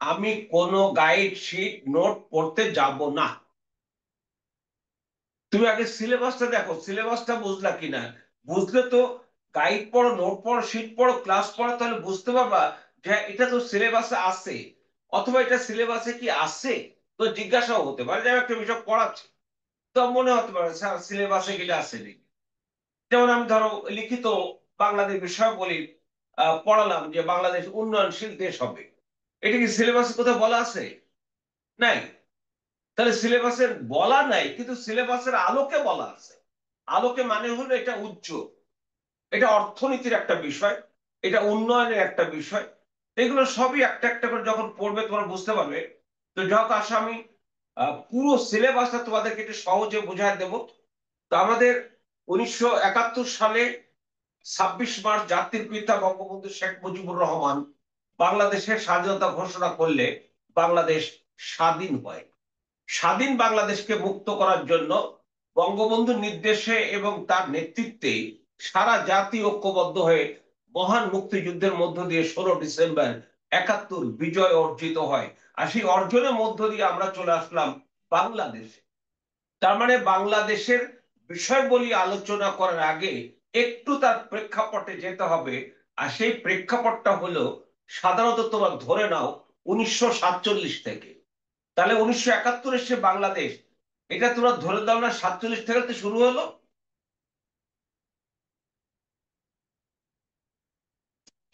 আমি কোনো guide sheet note পড়তে যাব না। তুমি আগে সিলেবাসটা দেখো, সিলেবাসটা বুঝলা কিনা। বুঝলে তো গাইড পড়ো, নোট পড়ো, শিট পড়ো, ক্লাস পড়ো, তাহলে বুঝতে পারবা যে এটা তো সিলেবাসে আছে। অথবা এটা সিলেবাসে কি আছে, তো জিজ্ঞাসাও হতে পারে যে আমি একটা বিষয় পড়াচ্ছি, তো মনে হতে পারে স্যার সিলেবাসে এটা আছে নাকি। যেমন আমি ধরো লিখিত বাংলাদেশ বিষয়াবলী পড়ালাম যে বাংলাদেশ উন্নয়নশীল দেশ হবে, এটা কি সিলেবাসে কোথাও বলা আছে? নাই। তাহলে সিলেবাসের বলা নাই, কিন্তু সিলেবাসের আলোকে বলা আছে। আলোকে মানে হলো এটা উজ্জ্বল, এটা অর্থনীতির একটা বিষয়, এটা উন্নয়নের একটা বিষয়। এগুলো সবই একটা একটা করে যখন পড়বে তোমরা বুঝতে পারবে। তো যখন আসো আমি পুরো সিলেবাসটা তোমাদেরকে একটু সহজে বোঝায় দেব। তো আমাদের 1971 সালে 26 মার্চ জাতির পিতা বঙ্গবন্ধু শেখ মুজিবুর রহমান বাংলাদেশের স্বাধীনতা ঘোষণা করলে বাংলাদেশ স্বাধীন হয়। স্বাধীন বাংলাদেশকে মুক্ত করার জন্য বঙ্গবন্ধুর নির্দেশে এবং তার নেতৃত্বে সারা জাতি ঐক্যবদ্ধ হয়ে মহান মুক্তিযুদ্ধের মধ্য দিয়ে 16 ডিসেম্বর 71 বিজয় অর্জিত হয়। আর সেই অর্জনের মধ্য দিয়ে আমরা চলে আসলাম বাংলাদেশে। তার মানে বাংলাদেশের বিষয়বলী আলোচনা করার আগে একটু তার প্রেক্ষাপটে যেতে হবে। আর সেই প্রেক্ষাপটটা হলো সাধারণত তোমরা ধরে নাও 1947 থেকে। তাহলে 1971 সে বাংলাদেশ, এটা তোমরা ধরে দাও না 47 থেকে তো শুরু হলো।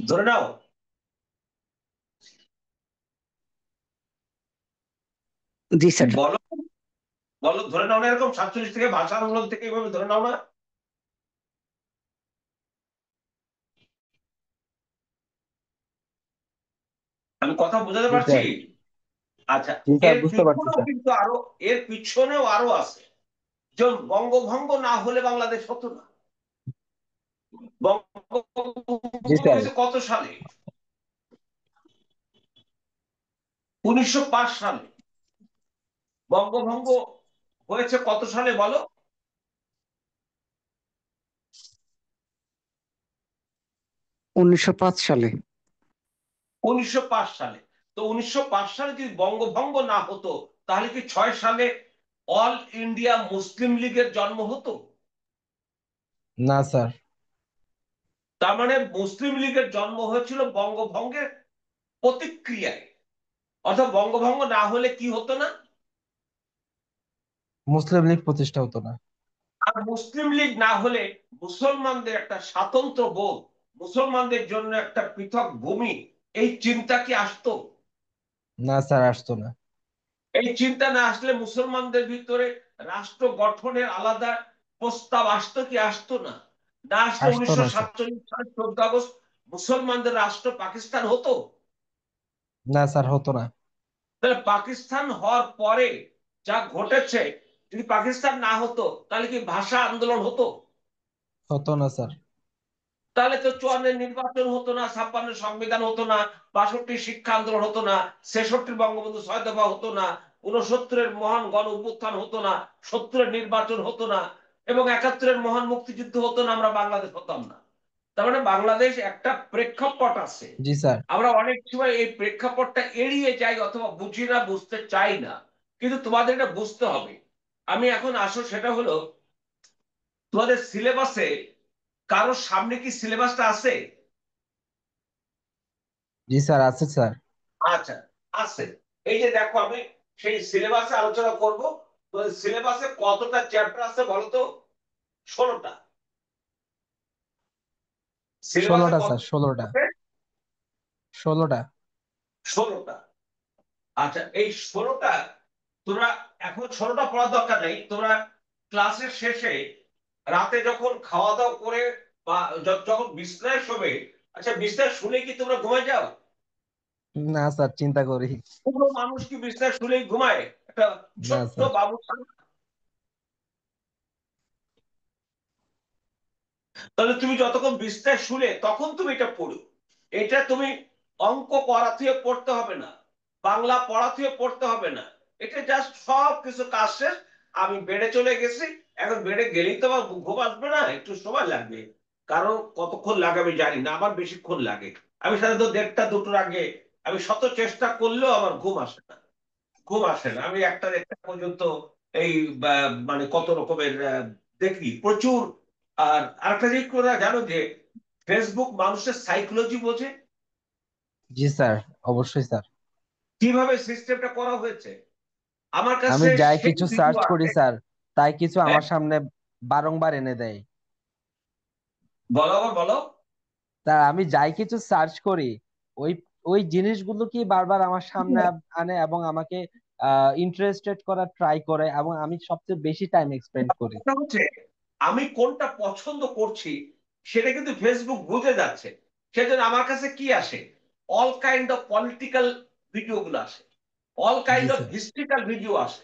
ধরে নাও, জি স্যার। বলো, বলো ধরে নাও না এরকম 47 থেকে ভাষা আন্দোলন থেকে এভাবে ধরে নাও না। আমি কথা বোঝাতে জি পারছি? স্যার। আচ্ছা। জি স্যার, এর বুঝতে পারছি পিছনেও স্যার। কিন্তু আরো, এর পিছনেও আরো আছে। যেমন বঙ্গভঙ্গ না হলে বাংলাদেশ হতো না। জি বঙ্গভঙ্গ স্যার। হয়েছে কত সালে? 1905 সালে। বঙ্গভঙ্গ হয়েছে কত সালে বলো? 1905 সালে। 1905 সালে। তো 1905 সালে যদি বঙ্গভঙ্গ না হতো, তাহলে কি 6 সালে অল ইন্ডিয়া মুসলিম লীগের জন্ম হতো? না স্যার। তার মানে মুসলিম লীগের জন্ম হয়েছিল বঙ্গভঙ্গের প্রতিক্রিয়ায়। অর্থাৎ বঙ্গভঙ্গ না হলে কি হতো না? মুসলিম লীগ প্রতিষ্ঠা হতো না। আর মুসলিম লীগ না হলে মুসলমানদের একটা স্বাতন্ত্র বোধ, মুসলমানদের জন্য একটা পৃথক ভূমি, এই চিন্তা কি আসতো? না স্যার, আসতো না। এই চিন্তা না আসলে মুসলমানদের ভিতরে রাষ্ট্র গঠনের আলাদা প্রস্তাব আসতো কি আসতো না? না আসলে আসতো উনিশশো না স্যার। সাতচল্লিশ সালের 14 আগস্ট মুসলমানদের রাষ্ট্র পাকিস্তান হতো? না স্যার, হতো না। তাহলে পাকিস্তান হওয়ার পরে যা ঘটেছে, যদি পাকিস্তান না হতো তাহলে কি ভাষা আন্দোলন হতো? হতো না স্যার। তাহলে তো 54 নির্বাচন হতো না, 56 সংবিধান হতো না, 62 শিক্ষা আন্দোলন হতো না, 66 বঙ্গবন্ধু 6 দফা হতো না, 69 মহান গণ অভ্যুত্থান হতো না, 70 নির্বাচন হতো না, এবং 71 মহান মুক্তিযুদ্ধ হতো না, আমরা বাংলাদেশ হতাম না। তার মানে বাংলাদেশ একটা প্রেক্ষাপট আছে। জি স্যার। আমরা অনেক সময় এই প্রেক্ষাপটটা এড়িয়ে যাই অথবা বুঝি না, বুঝতে চাই না। কিন্তু তোমাদের এটা বুঝতে হবে। আমি এখন আসো সেটা হলো, তোমাদের সিলেবাসে কারোর সামনে কি সিলেবাসটা আছে? জি স্যার, আছে স্যার। আচ্ছা, আছে। এই যে দেখো, আমি সেই সিলেবাসে আলোচনা করব। তো সিলেবাসে কতটা চ্যাপ্টার আছে বলো তো? 16টা। সিলেবাসে 16টা কত স্যার, 16টা। আছে? 16টা। 16টা। আচ্ছা, এই 16টা তোমরা এখন 16টা পড়ার দরকার নেই। তোমরা ক্লাসের শেষে রাতে যখন খাওয়া দাওয়া করে বা যখন বিছনায় শোবে, আচ্ছা বিছনায় শুলে কি তোমরা ঘুমায় যাও? না স্যার, চিন্তা করি। কোনো মানুষ কি বিছনায় শুলেই ঘুমায়? একটা না ছোট্ট স্যার। বাবু। তাহলে তুমি যতক্ষণ বিছনায় শুলে তখন তুমি এটা পড়ো। এটা তুমি অঙ্ক করা থেকে পড়তে হবে না, বাংলা পড়া থেকে পড়তে হবে না। এটা জাস্ট সব কিছু কাজ শেষ, আমি বেডে চলে গেছি। এখন বেডে গেলেই তো আমার ঘুম আসবে না, একটু সময় লাগবে। কারণ কতক্ষণ লাগে আমি জানি না, আমার বেশিক্ষণ লাগে। আমি সাধারণত 1:30 2টোর আগে আমি শত চেষ্টা করলেও আমার ঘুম আসে না। ঘুম আসে না, আমি একটা একটা পর্যন্ত এই মানে কত রকমের দেখি প্রচুর। আর আরেকটা জিনিস করে জানো যে ফেসবুক মানুষের সাইকোলজি বোঝে। জি স্যার, অবশ্যই স্যার। কিভাবে সিস্টেমটা করা হয়েছে আমার আমি কাছে যাই সেই কিছু ভিডিও সার্চ করি আছে। স্যার, তাই কিছু হ্যাঁ, আমার সামনে বারংবার এনে দেয়। বলো আবার বলো। স্যার আমি যাই কিছু সার্চ করি, ওই ওই জিনিসগুলো কি বারবার আমার সামনে আনে এবং আমাকে ইন্টারেস্টেড করার ট্রাই করে, এবং আমি সবচেয়ে বেশি টাইম এক্সপেন্ড করি। কথা হচ্ছে আমি কোনটা পছন্দ করছি সেটা কিন্তু ফেসবুক বুঝে যাচ্ছে। সেজন্য আমার কাছে কি আসে, all kind of political video গুলো আসে, অল জি kind of sir. Historical video আসে,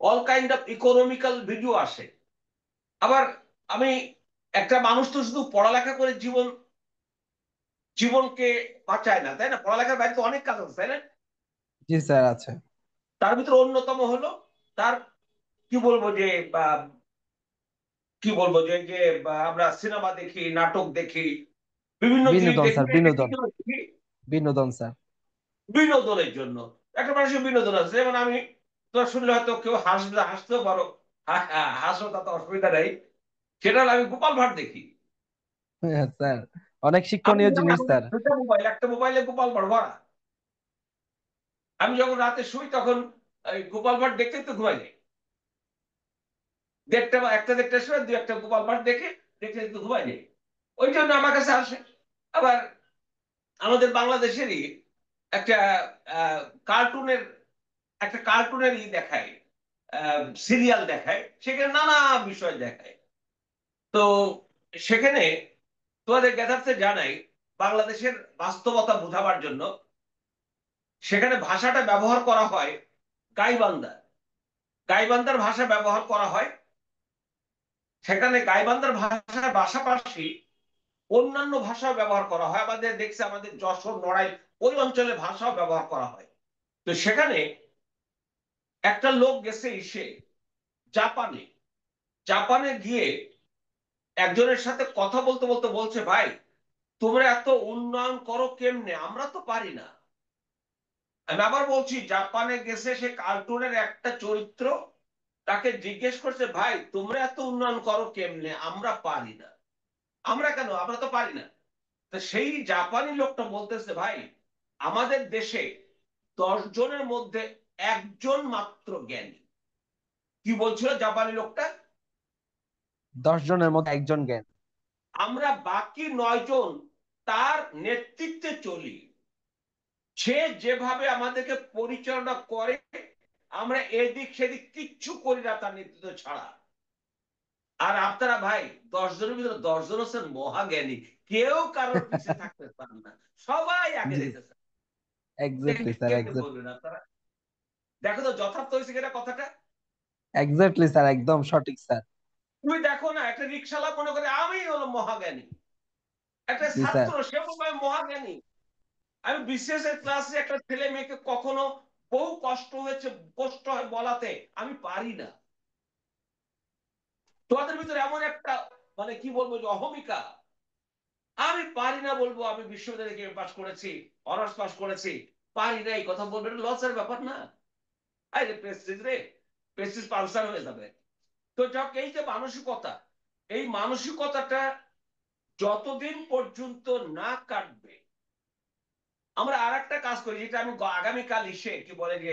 all kind of economical video আসে। আবার আমি, একটা মানুষ তো শুধু পড়ালেখা করে জীবনকে বাঁচায় না, তাই না? পড়ালেখার বাইরে তো অনেক কাজ আছে, তাই না? জি স্যার, আছে। তার ভিতরে অন্যতম হলো তার, কি বলবো যে, বা কি বলবো যে যে আমরা সিনেমা দেখি, নাটক দেখি, বিভিন্ন জিনিস বিনোদন দেখি, স্যার, এটা কি বিনোদন। জন্য দেখি? বিনোদন স্যার। বিনোদনের জন্য। একটা মানুষের বিনোদন আছে, যেমন আমি, তোর শুনলে হয়তো কেউ হাসবে, হাসতেও পারো, হাসো, তাতে অসুবিধা নেই। সেটা হলো আমি গোপাল ভাঁড় দেখি। হ্যাঁ, স্যার, অনেক আমি শিক্ষণীয় যখন জিনিস আমাদের স্যার। দুটা মোবাইল, একটা মোবাইলে গোপাল ভাঁড় ভরা, আমি যখন রাতে শুই তখন এই গোপাল ভাঁড় দেখতে তো ঘুমাই যাই। দেড়টা বা একটা দেড়টার সময় দু একটা গোপাল ভাঁড় দেখে দেখতে দেখতে ঘুমাই যাই। ওই জন্য আমার কাছে আসে। আবার আমাদের বাংলাদেশেরই একটা আহ, কার্টুনের কার্টুনের দেখায়, সিরিয়াল দেখায়, সেখানে নানা বিষয় দেখায়। তো সেখানে তোমাদের জ্ঞাতার্থে জানাই, বাংলাদেশের বাস্তবতা বোঝাবার জন্য সেখানে ভাষাটা ব্যবহার করা হয় গাইবান্ধা, গাইবান্ধার ভাষা ব্যবহার করা হয়। সেখানে গাইবান্ধার ভাষার পাশাপাশি অন্যান্য ভাষা ব্যবহার করা হয়, আমাদের দেখছে আমাদের যশোর নড়াইল ওই অঞ্চলের ভাষাও ব্যবহার করা হয়। তো সেখানে একটা লোক গেছে এসে জাপানে, জাপানে গিয়ে একজনের সাথে কথা বলতে বলতে বলছে, ভাই তোমরা এত উন্নয়ন করো কেমনে, আমরা তো পারি না। আমি আবার বলছি, জাপানে গেছে সে, কার্টুনের একটা চরিত্র, তাকে জিজ্ঞেস করছে, ভাই তোমরা এত উন্নয়ন করো কেমনে, আমরা পারি না। আমরা কেন, আমরা তো পারি না। তো সেই জাপানি লোকটা বলতেছে, ভাই আমাদের দেশে 10 জনের মধ্যে একজন মাত্র জ্ঞানী। কি বলছিল জাপানি লোকটা? 10 জনের মধ্যে একজন জ্ঞান। আমরা বাকি 9 জন তার নেতৃত্বে চলি। সে যেভাবে আমাদেরকে পরিচালনা করে, আমরা এদিক সেদিক কিচ্ছু করি না তার নেতৃত্ব ছাড়া। আর আপনারা ভাই 10 জনের ভিতরে 10 জন হচ্ছেন মহাজ্ঞানী, কেউ কারোর পিছিয়ে থাকতে পারেন না, সবাই আগে জি, যেতেছে। এক্স্যাক্টলি স্যার, কেমনে এক্স্যাক্টলি। বলবেন আপনারা? দেখো তো যথার্থ হয়েছে কিনা কথাটা। এক্স্যাক্টলি স্যার, একদম সঠিক স্যার। তুমি দেখো না, একটা রিক্সাওয়ালা মনে করে আমি হলো মহাজ্ঞানী, একটা জি স্যার। ছাত্র সে বলবে আমি মহাজ্ঞানী। আমি বিসিএস এর ক্লাসে একটা ছেলে মেয়েকে কখনো বহু কষ্ট হয়েছে, কষ্ট হয় বলাতে, আমি পারি না। তোমাদের ভিতরে এমন একটা, মানে কি বলবো যে অহমিকা, আমি পারি না বলবো, আমি বিশ্ববিদ্যালয়ে থেকে পাস করেছি, অনার্স পাস করেছি, পারি না এই কথা বলবো, এটা লসের ব্যাপার না? আরে প্রেস্টিজ রে, প্রেস্টিজ পালসার হয়ে যাবে। তো যাক, এই যে মানসিকতা, এই মানসিকতাটা যতদিন পর্যন্ত না কাটবে, আমরা আর একটা কাজ করি যেটা আমি আগামীকাল এসে কি বলে যে,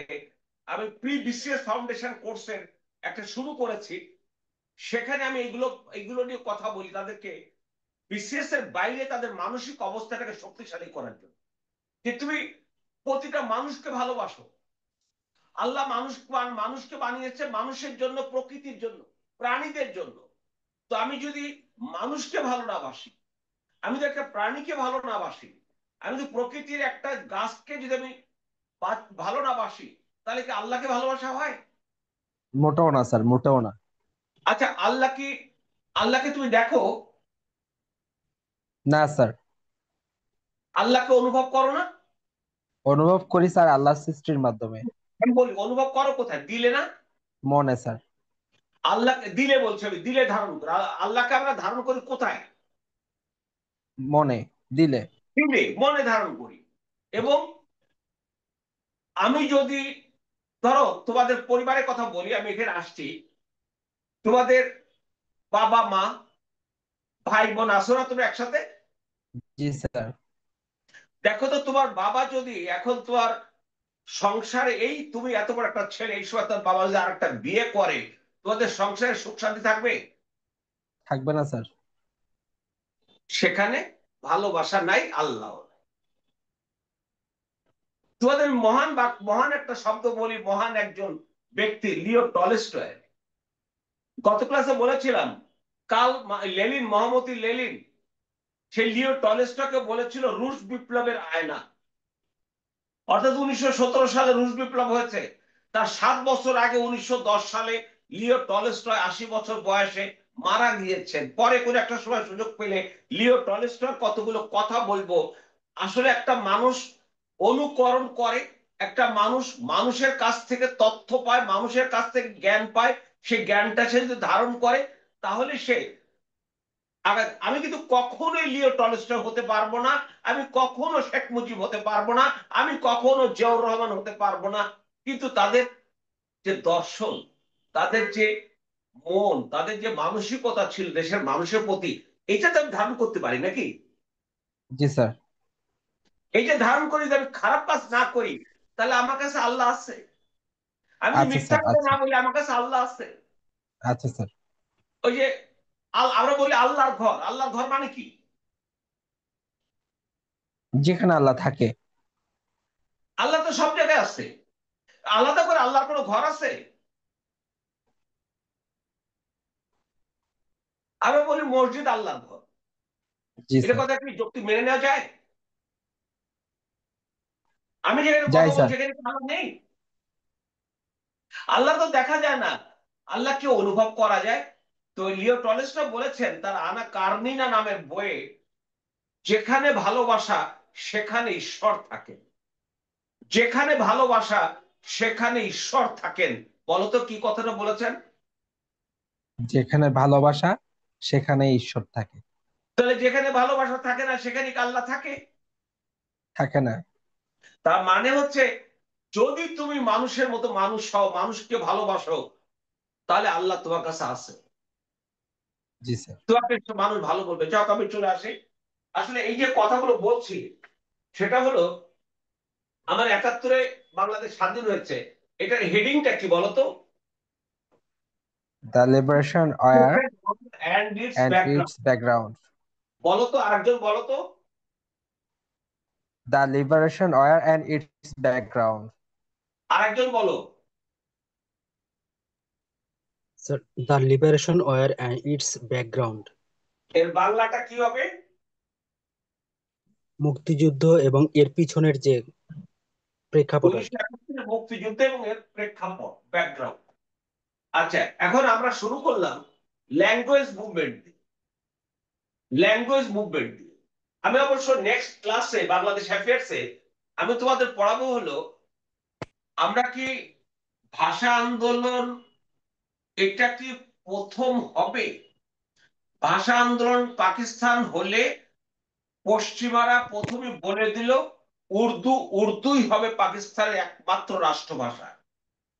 আমি প্রি বিসিএস ফাউন্ডেশন কোর্সের একটা শুরু করেছি। সেখানে আমি এগুলো এগুলো নিয়ে কথা বলি তাদেরকে, বিসিএস এর বাইরে তাদের মানসিক অবস্থাটাকে শক্তিশালী করার জন্য। যে তুমি প্রতিটা মানুষকে ভালোবাসো। আল্লাহ মানুষকে বানিয়েছে মানুষের জন্য, প্রকৃতির জন্য, প্রাণীদের জন্য। তো আমি যদি মানুষকে ভালো না বাসি, আমি যদি একটা প্রাণীকে ভালো না বাসি, আমি যদি প্রকৃতির একটা গাছকে যদি আমি ভালো না বাসি, তাহলে কি আল্লাহকে ভালোবাসা হয়? মোটেও না স্যার, মোটেও না। আচ্ছা, আল্লাহকে তুমি দেখো, না স্যার। আল্লাহকে অনুভব করো না? অনুভব করি স্যার আল্লাহ সৃষ্টির মাধ্যমে। আমি বলি অনুভব করো কোথায়, দিলে না? মনে স্যার। আল্লাহকে দিলে, বলছে আমি দিলে ধারণ করি, আল্লাহকে আমরা ধারণ করি কোথায়? মনে, দিলে। দিলে, মনে ধারণ করি। এবং আমি যদি ধরো তোমাদের পরিবারের কথা বলি, আমি এখানে আসছি, তোমাদের বাবা মা ভাই বোন আসো না তুমি একসাথে? জি স্যার। দেখো তো তোমার বাবা যদি এখন তোমার সংসারে, এই তুমি এত বড় একটা ছেলে, এই সময় তার বাবা যদি আরেকটা বিয়ে করে, তোমাদের সংসারে সুখ শান্তি থাকবে? থাকবে না স্যার। সেখানে ভালোবাসা নাই, আল্লাহ নাই। তোমাদের মহান বা মহান একটা শব্দ বলি, মহান একজন ব্যক্তি লিও টলস্টয়, গত ক্লাসে বলেছিলাম, লেলিন, মহামতি লেলিন, সেই লিও টলস্টয়কে বলেছিল রুশ বিপ্লবের আয়না। অর্থাৎ 1917 সালে রুশ বিপ্লব হয়েছে, তার 7 বছর আগে 1910 সালে লিও টলস্টয় 80 বছর বয়সে মারা গিয়েছেন। পরে করে একটা সময় সুযোগ পেলে লিও টলস্টয় কতগুলো কথা বলবো। আসলে একটা মানুষ অনুকরণ করে, একটা মানুষ মানুষের কাছ থেকে তথ্য পায়, মানুষের কাছ থেকে জ্ঞান পায়, সেই জ্ঞানটা সে যদি ধারণ করে তাহলে সে আমি কিন্তু কখনোই লিও টলস্টয় হতে পারবো না, আমি কখনো শেখ মুজিব হতে পারবো না, আমি কখনো জিয়াউর রহমান হতে পারবো না। কিন্তু তাদের যে দর্শন, তাদের যে মন, তাদের যে মানসিকতা ছিল দেশের মানুষের প্রতি, এটা তো আমি ধারণ করতে পারি নাকি? জি স্যার। এই যে ধারণ করি যে আমি খারাপ কাজ না করি, তাহলে আমার কাছে আল্লাহ আছে। আমি যদি আচ্ছা মিথ্যা স্যার। কথা আচ্ছা। না বলি, আমার কাছে আল্লাহ আছে। আচ্ছা স্যার। ওই যে আমরা বলি আল্লাহর ঘর, আল্লাহর ঘর মানে কি? যেখানে আল্লাহ থাকে। আল্লাহ তো সব জায়গায় আছে, আলাদা করে আল্লাহর কোনো ঘর আছে? আমরা বলি মসজিদ আল্লাহর ঘর। জি এটা স্যার। কথা কি যুক্তি মেনে নেওয়া যায়? আমি যেখানে যাই কথা স্যার। বলছি এখানে কি আল্লাহ নেই? আল্লাহ তো দেখা যায় না, আল্লাহকে অনুভব করা যায়। তো লিও টলস্টয় বলেছেন তার আনা কার্নিনা নামের বইয়ে, যেখানে ভালোবাসা সেখানে ঈশ্বর থাকেন, যেখানে ভালোবাসা সেখানে ঈশ্বর থাকেন। বলতো কি কথাটা বলেছেন? যেখানে ভালোবাসা সেখানে ঈশ্বর থাকে। তাহলে যেখানে ভালোবাসা থাকে না সেখানে কি আল্লাহ থাকে? থাকে না। তার মানে হচ্ছে, যদি তুমি মানুষের মতো মানুষ হও, মানুষকে ভালোবাসো, তাহলে আল্লাহ তোমার কাছে আছে। জি স্যার। তোমাকে মানুষ ভালো বলবে। যাও, আমি চলে আসি। আসলে এই যে কথাগুলো বলছি, সেটা হলো আমার 71-এ বাংলাদেশ স্বাধীন হয়েছে, এটার হেডিংটা কি বলতো? The liberation war and its and background. Its background. বলতো, আরেকজন বলতো। The liberation war and its background. আরেকজন বলো। Sir, the Liberation War and its background. এর বাংলাটা কি হবে? মুক্তিযুদ্ধ এবং এর পিছনের যে প্রেক্ষাপট আর কি। 1971 মুক্তিযুদ্ধ এবং এর প্রেক্ষাপট, ব্যাকগ্রাউন্ড। আচ্ছা, এখন আমরা শুরু করলাম ল্যাঙ্গুয়েজ মুভমেন্ট। ল্যাঙ্গুয়েজ মুভমেন্ট আমি অবশ্য নেক্সট ক্লাসে বাংলাদেশ অ্যাফেয়ার্সে আমি তোমাদের পড়াবো হলো, আমরা কি ভাষা আন্দোলন, এটা কি প্রথম হবে? ভাষা আন্দোলন পাকিস্তান হলে পশ্চিমারা প্রথমে বলে দিল উর্দু, উর্দুই হবে পাকিস্তানের একমাত্র রাষ্ট্রভাষা।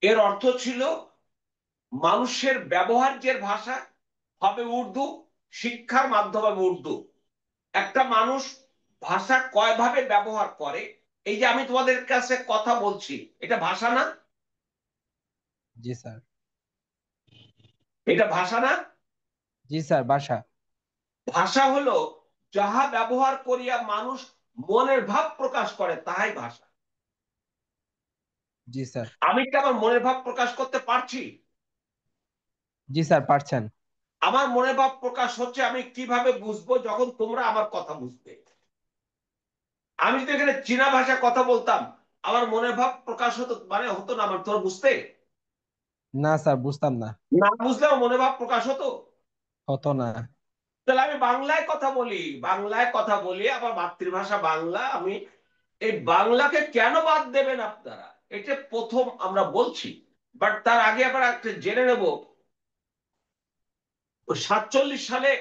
এর অর্থ ছিল মানুষের ব্যবহার্যের ভাষা হবে উর্দু, শিক্ষার মাধ্যম হবে উর্দু। একটা মানুষ ভাষা কয়ভাবে ব্যবহার করে, এই যে আমি তোমাদের কাছে কথা বলছি, এটা ভাষা না? জি স্যার। এটা ভাষা না? জি স্যার, বাসা। ভাষা হলো যাহা ব্যবহার করিয়া মানুষ মনের ভাব প্রকাশ করে, তাহাই ভাষা। জি স্যার। আমি কি আমার মনের ভাব প্রকাশ করতে পারছি? জি স্যার, পারছেন। আমার মনের ভাব প্রকাশ হচ্ছে আমি কিভাবে বুঝবো, যখন তোমরা আমার কথা বুঝবে। আমি যদি এখানে চীনা ভাষায় কথা বলতাম, আমার মনের ভাব প্রকাশ হতো, মানে হতো না আমার, তোমরা বুঝতে? না স্যার, বুঝতাম না। না বুঝলেও মনের ভাব প্রকাশ হতো। হতো না। তাহলে আমি বাংলায় কথা বলি, বাংলায় কথা বলি, আমার মাতৃভাষা বাংলা, আমি এই বাংলাকে কেন বাদ দেবেন আপনারা, এটা প্রথম আমরা বলছি। বাট তার আগে আমরা একটা জেনে নেব, 47 সালে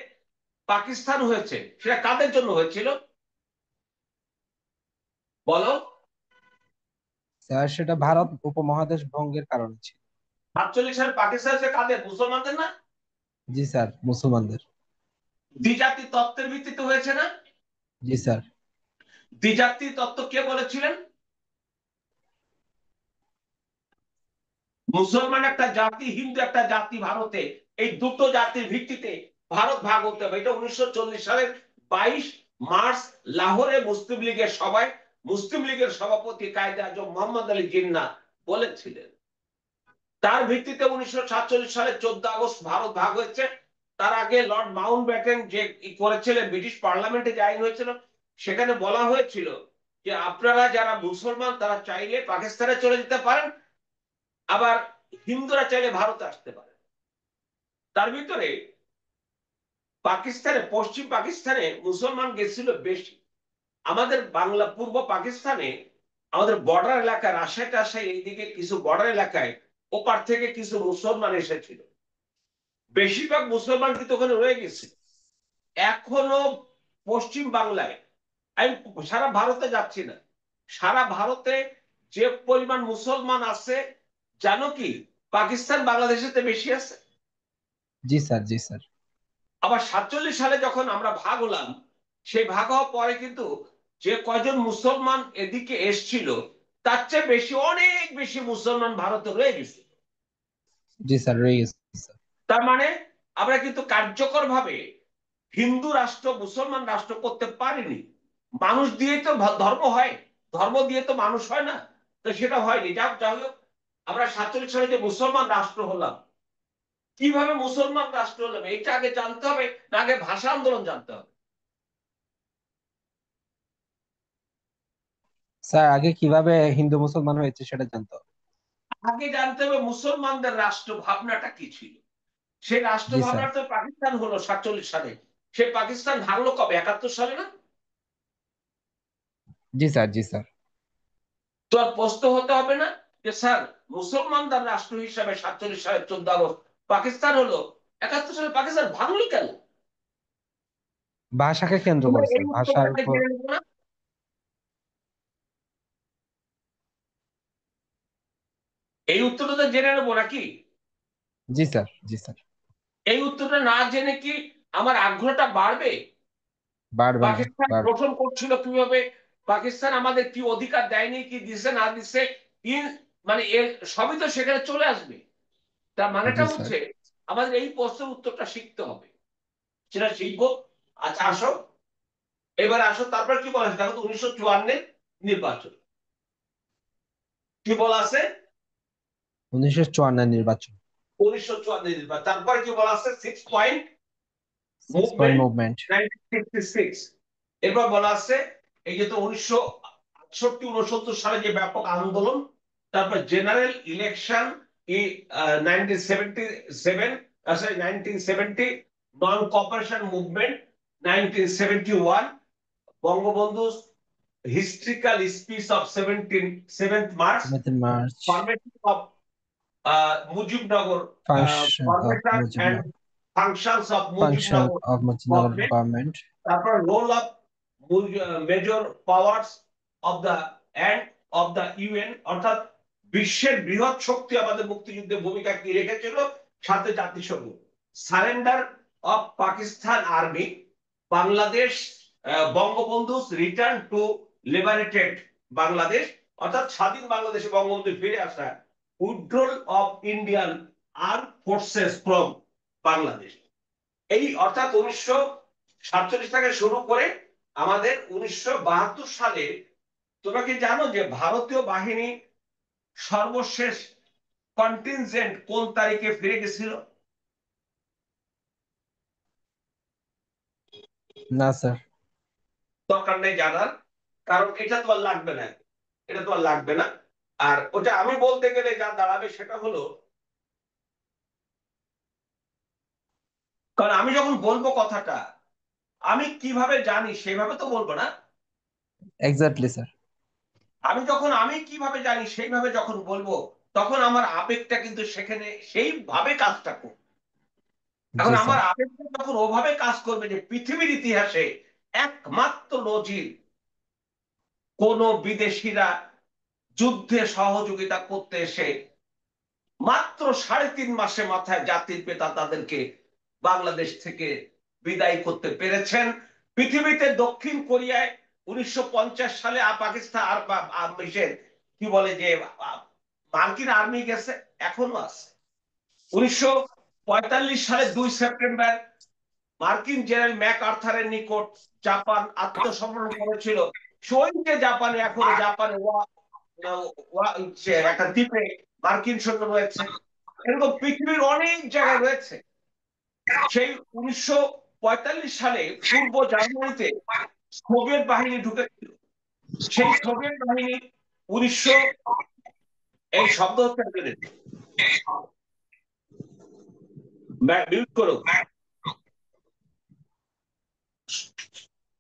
পাকিস্তান হয়েছে, সেটা কাদের জন্য হয়েছিল বলো? স্যার সেটা ভারত উপমহাদেশ ভঙ্গের কারণে ছিল। 47 সালে পাকিস্তান সে কাদের, মুসলমানদের না? জি স্যার, মুসলমানদের। দ্বিজাতি তত্ত্বের ভিত্তিতে হয়েছে না? জি স্যার। দ্বিজাতি তত্ত্ব কে বলেছিলেন? মুসলমান একটা জাতি, হিন্দু একটা জাতি ভারতে, এই দুটো জাতির ভিত্তিতে ভারত ভাগ হতে হবে। এটা 1940 সালের 22 মার্চ লাহোরে মুসলিম লীগের সভায় মুসলিম লীগের সভাপতি কায়েদে আজম মোহাম্মদ আলী জিন্নাহ বলেছিলেন। তার ভিত্তিতে 1947 সালে 14 আগস্ট ভারত ভাগ হয়েছে। তার আগে লর্ড মাউন্ট ব্যাটেন যে করেছিলেন, ব্রিটিশ পার্লামেন্টে যে আইন হয়েছিল সেখানে বলা হয়েছিল যে আপনারা যারা মুসলমান তারা চাইলে পাকিস্তানে চলে যেতে পারেন, আবার হিন্দুরা চাইলে ভারতে আসতে পারে। তার ভিতরে পাকিস্তানে, পশ্চিম পাকিস্তানে মুসলমান গেছিল বেশি। আমাদের বাংলা পূর্ব পাকিস্তানে, আমাদের বর্ডার এলাকা রাজশাহী টাশাহী এইদিকে কিছু বর্ডার এলাকায় ওপার থেকে কিছু মুসলমান এসেছিল, বেশিরভাগ মুসলমান কিন্তু ওখানে রয়ে গেছে এখনো। পশ্চিম বাংলায়, আমি সারা ভারতে যাচ্ছি না, সারা ভারতে যে পরিমাণ মুসলমান আছে জানো কি, পাকিস্তান বাংলাদেশের বেশি আছে। জি স্যার, জি স্যার। আবার 47 সালে যখন আমরা ভাগ হলাম, সেই ভাগ হওয়ার পরে কিন্তু যে কয়জন মুসলমান এদিকে এসছিল তার চেয়ে বেশি, অনেক বেশি মুসলমান ভারতে রয়ে গেছে। জি স্যার, রয়ে গেছে স্যার। তার মানে আমরা কিন্তু কার্যকর ভাবে হিন্দু রাষ্ট্র মুসলমান রাষ্ট্র করতে পারিনি। মানুষ দিয়ে তো ধর্ম হয়, ধর্ম দিয়ে তো মানুষ হয় না, তো সেটা হয়নি। যাই হোক, আমরা 47 সালে যে মুসলমান রাষ্ট্র হলাম, কিভাবে মুসলমান রাষ্ট্র হলাম এটা আগে জানতে হবে, না আগে ভাষা আন্দোলন জানতে হবে? স্যার আগে কিভাবে হিন্দু মুসলমান হয়েছে সেটা জানতে হবে। আগে জানতে হবে মুসলমানদের রাষ্ট্র ভাবনাটা কি ছিল। সেই রাষ্ট্র জি স্যার। ভাবনাটা পাকিস্তান হলো 47 সালে। সে পাকিস্তান ভাঙলো কবে? 71 সালে না? জি স্যার, জি স্যার। তো আর প্রশ্ন হতে হবে না যে স্যার মুসলমানদের রাষ্ট্র হিসাবে 47 সালে 14 আগস্ট পাকিস্তান হলো, 71 সালে পাকিস্তান ভাঙলো কেন? ভাষাকে কেন্দ্র আমরা করে এই স্যার, ভাষার উত্তরটাকে উপর। জেনে নেবো না? এই উত্তরটা তো জেনে নেবো নাকি? জি স্যার, জি স্যার। এই উত্তরটা না জেনে কি আমার আগ্রহটা বাড়বে? বাড়বে না, পাকিস্তান বাড়বে। গঠন করছিল কিভাবে, পাকিস্তান আমাদের কি অধিকার দেয়নি, কি দিছে না দিছে, ইন মানে এর সবই তো সেখানে চলে আসবে। তার মানেটা জি স্যার। হচ্ছে আমাদের এই প্রশ্নের উত্তরটা শিখতে হবে, সেটা শিখবো। আচ্ছা আসো, এবার আসো, তারপর কি বলা আছে দেখো তো, 1954 নির্বাচন কি বলা আছে? 1954 নির্বাচন। 1954 নির্বাচন, তারপরে কি বলা আছে? 6 পয়েন্ট 6 পয়েন্ট মুভমেন্ট মুভমেন্ট। 1966। এরপর বলা আছে এই যে তো 1968 69 সালে যে ব্যাপক আন্দোলন, তারপর general election 1977, sorry 1970, non cooperation movement 1971, Bangabandhu historical speech of 7th March, 7 মার্চ। Formation of Mujibnagar, function of formation and Mujibnagar. Functions of function Mujibnagar of Mujibnagar government, government. তারপর role of major powers of the end of the UN, অর্থাৎ বিশ্বের বৃহৎ শক্তি আমাদের মুক্তিযুদ্ধে ভূমিকা কি রেখেছিল, সাথে জাতিসংঘ, surrender of Pakistan army, Bangladesh, Bangabandhu return to liberated Bangladesh, অর্থাৎ স্বাধীন বাংলাদেশে বঙ্গবন্ধু ফিরে আসা, withdrawal of Indian arm forces from Bangladesh. এই অর্থাৎ 1947 থেকে শুরু করে আমাদের 1972 সালে, তোমরা কি জানো যে ভারতীয় বাহিনী সর্বশেষ কন্টিনজেন্ট কোন তারিখে ফিরে গেছিল? না স্যার। দরকার নেই জানার, কারণ এটা তো আর লাগবে না, এটা তো আর লাগবে না। আর ওটা আমি বলতে গেলে যা দাঁড়াবে সেটা হলো, কারণ আমি যখন বলবো কথাটা, আমি কিভাবে জানি সেভাবে তো বলবো না। Exactly sir. আমি কিভাবে জানি সেইভাবে যখন বলবো, তখন আমার আবেগটা কিন্তু সেখানে সেইভাবে কাজটা করবে। এখন জি আমার স্যার। আবেগটা যখন ওভাবে কাজ করবে যে পৃথিবীর ইতিহাসে একমাত্র নজির, কোন বিদেশিরা যুদ্ধে সহযোগিতা করতে এসে মাত্র 3.5 মাসে মাথায় জাতির পিতা তাদেরকে বাংলাদেশ থেকে বিদায় করতে পেরেছেন। পৃথিবীতে দক্ষিণ কোরিয়ায় 1950 সালে পাকিস্তান আর কি বলে যে মার্কিন আর্মি গেছে, এখনো আছে। 1945 সালে 2 সেপ্টেম্বর মার্কিন জেনারেল ম্যাক আর্থারের নিকট জাপান আত্মসমর্পণ করেছিল। সেই যে জাপানে এখনো একটা দ্বীপে মার্কিন সৈন্য রয়েছে। এরকম পৃথিবীর অনেক জায়গায় রয়েছে। সেই 1945 সালে পূর্ব জার্মানিতে সোভিয়েত বাহিনী ঢুকেছিল। সেই সোভিয়েত বাহিনী 1900 এই শব্দ হচ্ছে মিউট করো।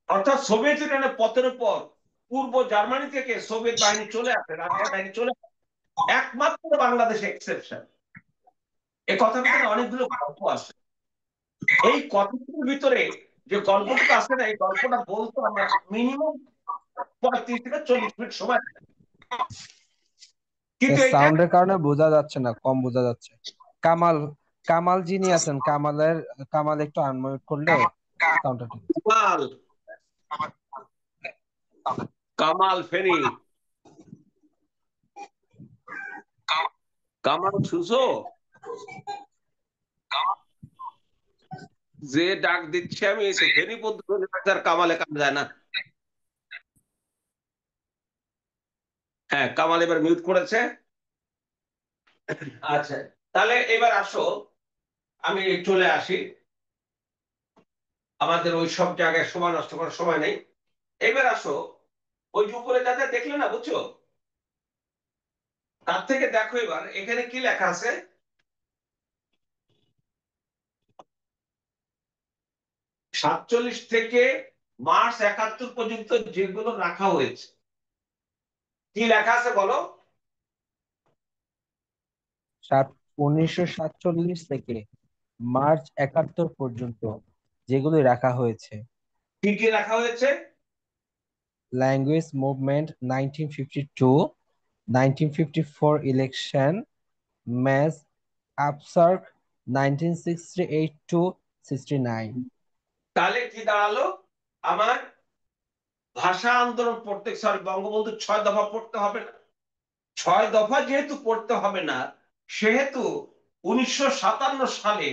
অর্থাৎ সোভিয়েত ইউনিয়নের পতনের পর পূর্ব জার্মানি থেকে সোভিয়েত বাহিনী চলে আসে, রাশিয়া বাহিনী চলে আসে, একমাত্র বাংলাদেশ এক্সেপশন। এই কথার ভিতরে অনেকগুলো গল্প আছে। এই কথাগুলোর ভিতরে যে গল্পটুকু আছে না, এই গল্পটা বলতে আমার মিনিমাম 35 থেকে 40 মিনিট সময় লাগে। কিন্তু এটা সাউন্ডের কারণে বোঝা যাচ্ছে না, কম বোঝা যাচ্ছে। কামাল কামাল যিনি আছেন, কামাল একটু আনমিউট করলে সাউন্ডটা ঠিক। কামাল কামাল ফেরি কামাল সুসো যে ডাক দিচ্ছে আমি এসে ফেরি পদ্ধতি আর কামালে কাম যায় না। হ্যাঁ, কামাল এবার মিউট করেছে। আচ্ছা, তাহলে এবার আসো, আমি চলে আসি। আমাদের ওই সব জায়গায় সময় নষ্ট করার সময় নেই। এবার আসো, ওই যে উপরে যাতে দেখলে না, বুঝছো, তার থেকে দেখো এবার এখানে কি লেখা আছে। 47 থেকে মার্চ 71 পর্যন্ত যেগুলো রাখা হয়েছে, কি লেখা আছে বলো? 1947 থেকে মার্চ 71 পর্যন্ত যেগুলি রাখা হয়েছে: কি কি রাখা হয়েছে? Language movement 1952, 1954 election, mass upsurge 1968 to 69। তাহলে কি দাঁড়ালো আমার? ভাষা আন্দোলন পড়তে, সরি, বঙ্গবন্ধু 6 দফা পড়তে হবে না। 6 দফা যেহেতু পড়তে হবে না, সেহেতু 1957 সালে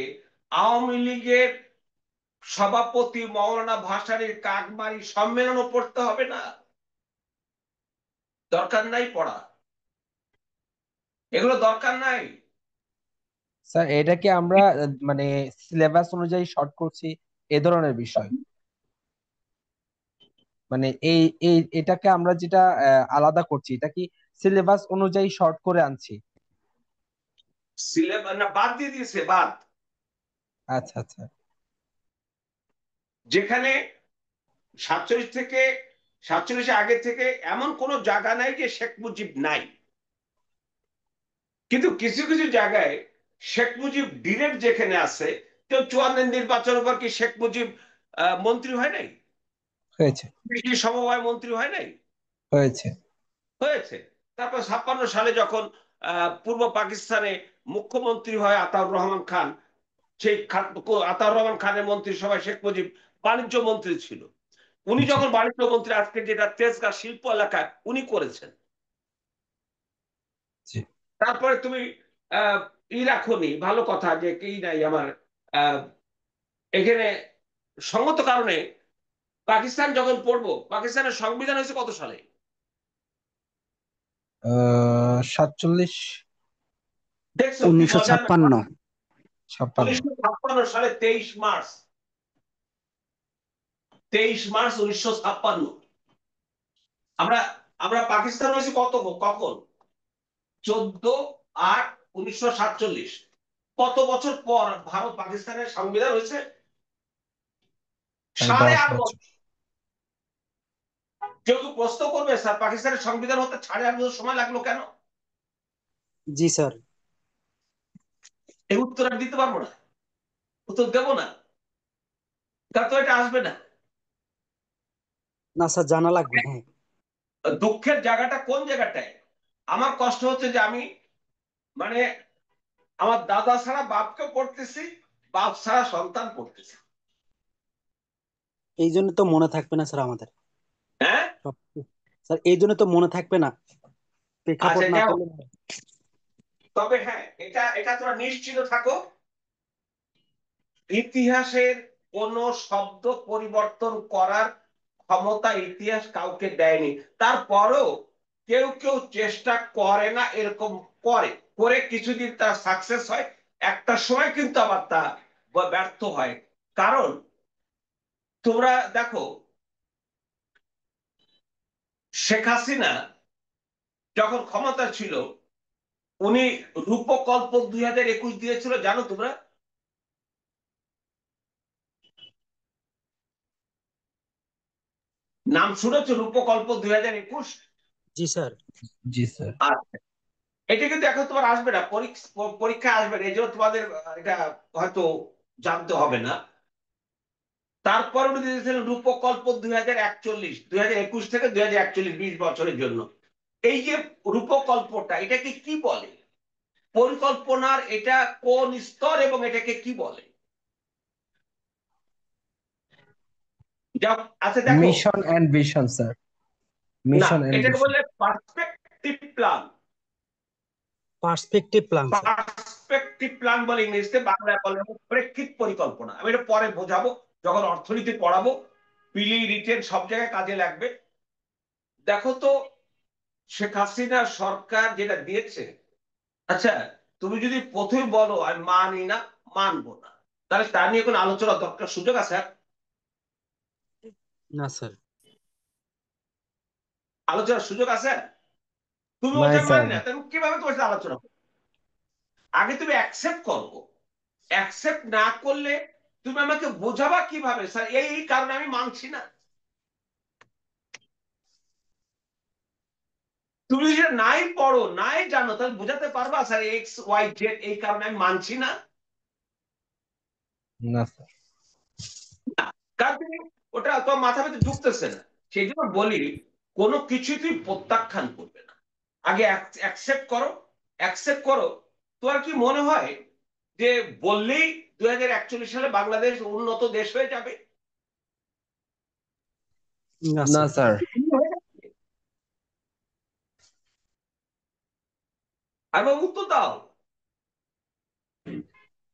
আওয়ামী লীগের সভাপতি মৌলানা ভাসানীর কাকমারি সম্মেলনও পড়তে হবে না। দরকার নাই পড়া, এগুলো দরকার নাই। স্যার, এটা কি আমরা মানে সিলেবাস অনুযায়ী শর্ট করছি এ ধরনের বিষয়? মানে এই এই এটাকে আমরা যেটা আলাদা করছি, এটা কি সিলেবাস অনুযায়ী শর্ট করে আনছি? সিলেবাস না, বাদ দিয়ে দিয়েছে, বাদ। আচ্ছা আচ্ছা। যেখানে 47 আগে থেকে এমন কোন জায়গা নাই যে শেখ মুজিব নাই, কিন্তু কিছু কিছু জায়গায় শেখ মুজিব ডিরেক্ট যেখানে আছে। কেউ 54 নির্বাচনের পর কি শেখ মুজিব মন্ত্রী হয় নাই? হয়েছে কৃষি সমবায় মন্ত্রী হয় নাই? হয়েছে। হয়েছে। তারপর 56 সালে যখন পূর্ব পাকিস্তানে মুখ্যমন্ত্রী হয় আতাউর রহমান খান, সেই আতাউর রহমান খানের মন্ত্রিসভায় শেখ মুজিব বাণিজ্য মন্ত্রী ছিল। উনি জি যখন বাণিজ্য মন্ত্রী, আজকে যেটা তেজগাঁ শিল্প এলাকায় উনি করেছেন। জি। তারপরে তুমি আহ ই রাখোনি, ভালো কথা যে কি নাই আমার আহ এখানে সঙ্গত কারণে পাকিস্তান যখন পড়বো, পাকিস্তানের সংবিধান হয়েছে কত সালে? 47, দেখছো কি মজা না? 1956। 56। 1956 সালে 23 মার্চ, 23 মার্চ 1956। আমরা আমরা পাকিস্তান হয়েছে কখন? 14/8/1947। কত বছর পর ভারত পাকিস্তানের সংবিধান হয়েছে? প্রায় সাড়ে 10 আট বছর। বছর কেউ কেউ প্রশ্ন করবে, স্যার পাকিস্তানের সংবিধান হতে 8.5 বছর সময় লাগলো কেন? জি স্যার। এই উত্তর আমি দিতে পারবো না, উত্তর দেবো না, তা তো এটা আসবে না। না স্যার, জানা লাগবে, হ্যাঁ। দুঃখের জায়গাটা কোন জায়গাটায়? আমার কষ্ট হচ্ছে যে আমি মানে আমার দাদা ছাড়া বাপকে পড়তেছি, বাপ ছাড়া সন্তান পড়তেছি। এই জন্য তো মনে থাকবে না স্যার আমাদের হ্যাঁ। সব। স্যার এই জন্য তো মনে থাকবে না, প্রেক্ষাপট আচ্ছা না যাও, করলে। তবে হ্যাঁ, এটা এটা তোমরা নিশ্চিত থাকো, ইতিহাসের কোন শব্দ পরিবর্তন করার ক্ষমতা ইতিহাস কাউকে দেয়নি। তারপরেও কেউ কেউ চেষ্টা করে না, এরকম করে করে কিছুদিন তার সাকসেস হয়, একটা সময় কিন্তু আবার তা ব্যর্থ হয়। কারণ তোমরা দেখো, শেখ হাসিনা যখন ক্ষমতা ছিল, উনি রূপকল্প 2021 দিয়েছিল, জানো তোমরা? নাম শুনেছো রূপকল্প 2021? জি স্যার। জি স্যার। আচ্ছা, এটা কিন্তু এখন তোমার আসবে না, পরীক্ষা আসবে না, এই জন্য তোমাদের এটা হয়তো জানতে হবে না। তারপর উনি দিয়েছিলেন রূপকল্প 2041, 2021 থেকে 2041, 20 বছরের জন্য। এই যে রূপকল্পটা, এটাকে কি বলে? পরিকল্পনার এটা কোন স্তর এবং এটাকে কি বলে? যা, আচ্ছা দেখো, মিশন এন্ড ভিশন স্যার, না, মিশন এন্ড এটাকে ভিশন। বলে perspective plan. Perspective plan sir. Perspective plan বলে ইংরেজিতে, বাংলায় বলে প্রেক্ষিত পরিকল্পনা। আমি এটা পরে বোঝাবো যখন অর্থনীতি পড়াবো, পিলি রিটেন সব জায়গায় কাজে লাগবে। দেখো তো, শেখ হাসিনা সরকার যেটা দিয়েছে, আচ্ছা, তুমি যদি প্রথমে বলো আমি মানি না, মানবো না, তাহলে তা নিয়ে কোনো আলোচনা দরকার সুযোগ আছে? না স্যার। আলোচনার সুযোগ আছে? তুমি নাই বলছো আমি স্যার। মানি না, তুমি কিভাবে তোমার সাথে আলোচনা করো? আগে তুমি অ্যাকসেপ্ট করো, অ্যাকসেপ্ট না করলে তুমি আমাকে বোঝাবা কিভাবে স্যার এই এই কারণে আমি মানছি না? তুমি যদি নাই পড়ো, নাই জানো, তাহলে বোঝাতে পারবা স্যার এক্স ওয়াই জেড এই কারণে আমি মানছি না? না স্যার। কারণ তুমি ওটা তোমার মাথা ভিতরে ঢুকতেছে না। সেই জন্য বলি, কোনো কিছু তুমি প্রত্যাখ্যান করবে না, আগে অ্যাকসেপ্ট করো। অ্যাকসেপ্ট করো। তোমার কি মনে হয় যে বললেই 2041 সালে বাংলাদেশ উন্নত দেশ হয়ে যাবে? না না স্যার। স্যার। আর উত্তর দাও।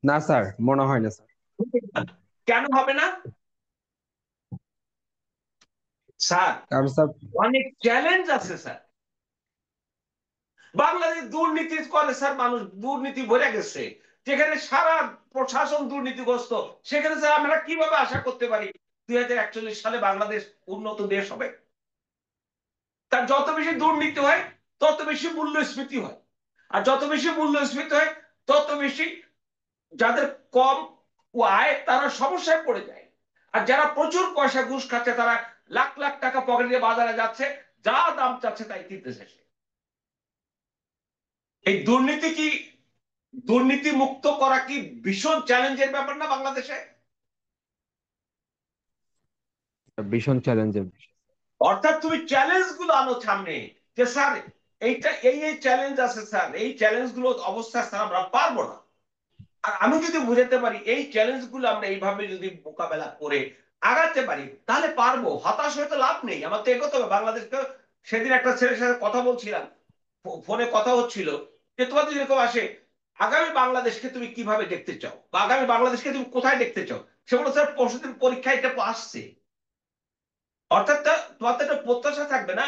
না স্যার, মনে হয় না স্যার। কেন হবে না স্যার? কারণ স্যার, অনেক চ্যালেঞ্জ আছে স্যার। বাংলাদেশ দুর্নীতি করে স্যার, মানুষ দুর্নীতি ভরে গেছে, যেখানে সারা প্রশাসন দুর্নীতিগ্রস্ত, সেখানে স্যার আমরা কিভাবে আশা করতে পারি 2041 সালে বাংলাদেশ উন্নত দেশ হবে? তার যত বেশি দুর্নীতি হয়, তত বেশি মূল্যস্ফীতি হয়, আর যত বেশি মূল্যস্ফীতি হয়, তত বেশি যাদের কম আয় তারা সমস্যায় পড়ে যায়। আর যারা প্রচুর পয়সা ঘুষ খাচ্ছে, তারা লাখ লাখ টাকা পকেট দিয়ে বাজারে যাচ্ছে, যা দাম চাচ্ছে তাই কিনতেছে সে। এই দুর্নীতি কি, দুর্নীতি মুক্ত করা কি ভীষণ চ্যালেঞ্জের ব্যাপার না বাংলাদেশে? ভীষণ চ্যালেঞ্জের বিষয়। অর্থাৎ তুমি চ্যালেঞ্জ গুলো আনো সামনে, যে স্যার এইটা এই এই চ্যালেঞ্জ আছে স্যার, এই চ্যালেঞ্জ গুলো অবস্থা স্যার আমরা পারবো না। আর আমি যদি বুঝাতে পারি এই চ্যালেঞ্জ গুলো আমরা এইভাবে যদি মোকাবেলা করে আগাতে পারি, তাহলে পারবো। হতাশ হয়ে তো লাভ নেই, আমার তো এগোতে হবে বাংলাদেশকে। সেদিন একটা ছেলের সাথে কথা বলছিলাম, ফোনে কথা হচ্ছিল, যে তোমার যদি এরকম আসে, আগামী বাংলাদেশকে তুমি কিভাবে দেখতে চাও, বা আগামী বাংলাদেশকে তুমি কোথায় দেখতে চাও? সে বলো স্যার পরশুদিন পরীক্ষা এটা আসছে। অর্থাৎ তোমার তো একটা প্রত্যাশা থাকবে না?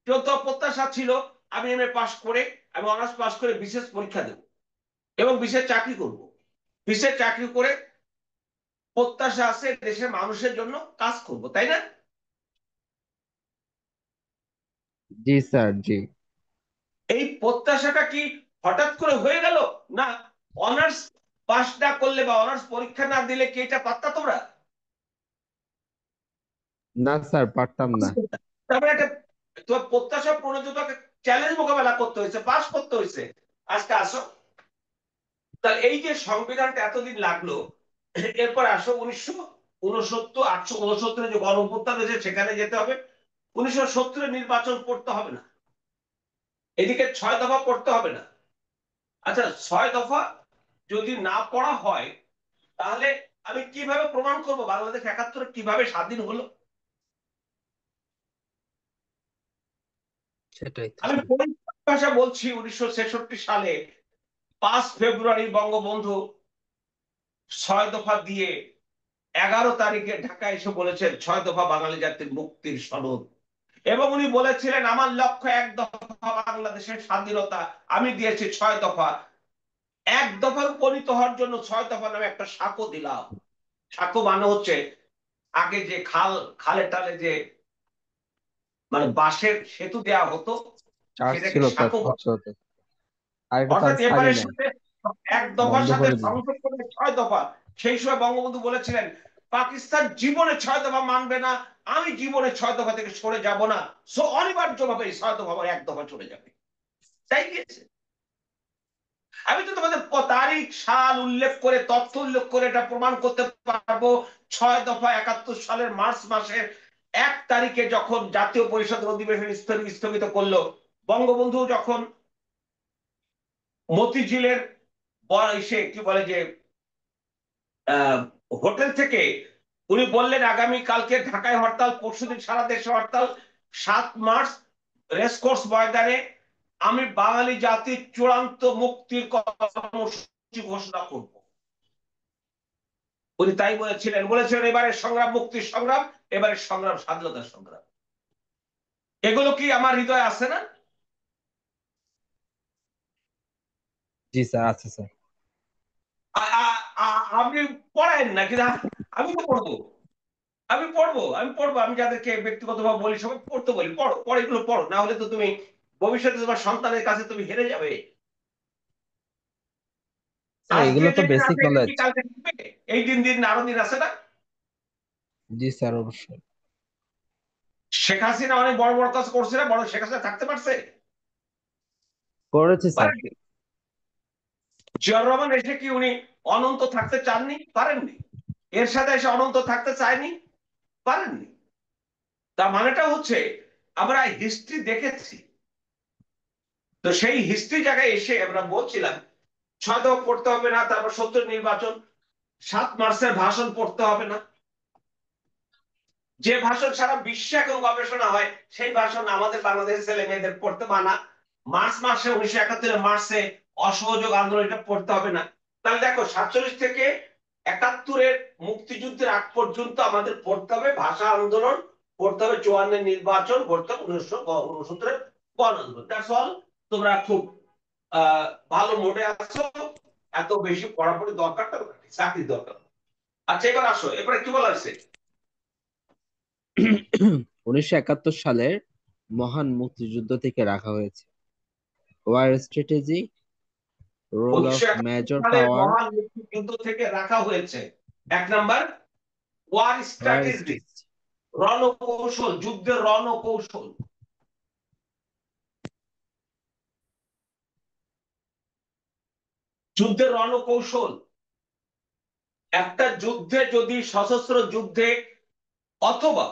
কেউ তো প্রত্যাশা ছিল আমি এমএ পাশ করে, আমি অনার্স পাশ করে বিশেষ পরীক্ষা দেব এবং বিশেষ চাকরি করব, বিশেষ চাকরি করে প্রত্যাশা আছে দেশের মানুষের জন্য কাজ করব, তাই না? জি স্যার, জি। এই প্রত্যাশাটা কি হঠাৎ করে হয়ে গেল? না, অনার্স পাস না করলে বা অনার্স পরীক্ষা না দিলে কি এটা পারতা তোমরা? না স্যার, পারতাম না। তারপরে একটা তোমার প্রত্যাশা প্রণোদিত চ্যালেঞ্জ মোকাবেলা করতে হয়েছে, পাস করতে হয়েছে, আজকে আসো। তাহলে এই যে সংবিধানটা এতদিন লাগলো, এরপর আসো 1969, 869 যে গণ অভ্যুত্থান হয়েছে সেখানে যেতে হবে। 1970 নির্বাচন করতে হবে না, এদিকে 6 দফা পড়তে হবে না। আচ্ছা, 6 দফা যদি না পড়া হয় তাহলে আমি কিভাবে প্রমাণ করব বাংলাদেশ 71 কিভাবে স্বাধীন হলো? সেটাই তো আমি স্যার। পরিষ্কার ভাষা বলছি, 1966 সালে 5 ফেব্রুয়ারি বঙ্গবন্ধু 6 দফা দিয়ে 11 তারিখে ঢাকায় এসে বলেছেন 6 দফা বাঙালি জাতির মুক্তির সনদ। এবং উনি বলেছিলেন আমার লক্ষ্য 1 দফা বাংলাদেশের স্বাধীনতা, আমি দিয়েছি 6 দফা। 1 দফায় উপনীত হওয়ার জন্য 6 দফা নামে একটা সাঁকো দিলাম। সাঁকো মানে হচ্ছে আগে যে খালে টালে যে মানে বাঁশের সেতু দেয়া হতো, চার্জ সেটাকে ছিল তার সাঁকো বলে। 500-তে, আর এটা তো আর অর্থাৎ ছাড়ি এবারের নাই, সাথে 1 দফার বন্ধ সাথে করে দিল। সংযোগ করে 6 দফা। সেই সময় বঙ্গবন্ধু বলেছিলেন পাকিস্তান জীবনে 6 দফা মানবে না, আমি জীবনে 6 দফা থেকে সরে যাব না। সো অনিবার্যভাবে এই 6 দফা আবার 1 দফা চলে যাবে। তাই গিয়েছে। আমি তো তোমাদের তারিখ সাল উল্লেখ করে, তথ্য উল্লেখ করে এটা প্রমাণ করতে পারবো। 6 দফা 71 সালের মার্চ মাসের 1 তারিখে যখন জাতীয় পরিষদের অধিবেশন স্থগিত করলো, বঙ্গবন্ধু যখন মতিঝিলের এসে কি বলে যে আহ, হোটেল থেকে উনি বললেন আগামী কালকে ঢাকায় হরতাল, পরশুদিন সারা দেশে হরতাল, 7 মার্চ রেসকোর্স ময়দানে আমি বাঙালি জাতির চূড়ান্ত মুক্তির কর্মসূচি ঘোষণা করব। উনি তাই বলেছিলেন এবারের সংগ্রাম মুক্তির সংগ্রাম, এবারের সংগ্রাম স্বাধীনতার সংগ্রাম। এগুলো কি আমার হৃদয়ে আছে না? জি স্যার, আছে স্যার। আপনি পড়েন নাকি না? আমি তো পড়বো, আমি পড়বো, আমি যাদেরকে ব্যক্তিগতভাবে বলি সবাই পড়তে বলি, পড়ো পড়ো, এগুলো পড়ো, না হলে তো তুমি ভবিষ্যতে তোমার সন্তানের কাছে তুমি হেরে যাবে। স্যার আজকে এগুলো তো যেদিন বেসিক আছে এদিন নলেজ। কি কালকে থাকবে? এই দিন দিন আরো দিন আছে না? জি স্যার, অবশ্যই। শেখ হাসিনা অনেক বড় বড় কাজ করছে না, বড় শেখ হাসিনা থাকতে পারছে? করেছি স্যার। পারেননি। জিয়াউর রহমান এসে কি উনি অনন্ত থাকতে চাননি? পারেননি। এর সাথে এসে অনন্ত থাকতে চায়নি? পারেননি। তার মানেটা হচ্ছে আমরা হিস্ট্রি দেখেছি। তো সেই হিস্ট্রি জায়গায় এসে আমরা বলছিলাম 6 দফা পড়তে হবে না, তারপর 70 নির্বাচন, 7 মার্চের ভাষণ পড়তে হবে না। যে ভাষণ সারা বিশ্বে এখন গবেষণা হয়, সেই ভাষণ আমাদের বাংলাদেশের ছেলে মেয়েদের পড়তে মানা। মার্চ মাসে 1971 মার্চে অসহযোগ আন্দোলন, এটা পড়তে হবে না। তাহলে দেখো 47 থেকে 71-এর মুক্তিযুদ্ধের আগ পর্যন্ত আমাদের পড়তে হবে ভাষা আন্দোলন, পড়তে হবে 54-এর নির্বাচন, পড়তে হবে 1969-এর গণ আন্দোলন। That's all. তোমরা খুব আহ ভালো মোডে আছো, এত বেশি পড়াপড়ি দরকার তো চাকরি দরকার। আচ্ছা এবার আসো, এবারে কি বলা হয়েছে? 1971 সালের মহান মুক্তিযুদ্ধ থেকে রাখা হয়েছে। War strategy, role of 1971 major সালের পাওয়ার। মহান মুক্তিযুদ্ধ থেকে রাখা হয়েছে 1 number war war strategy, strategy. রণকৌশল, যুদ্ধের রণকৌশল। যুদ্ধের রণকৌশল, একটা যুদ্ধে যদি সশস্ত্র যুদ্ধে অথবা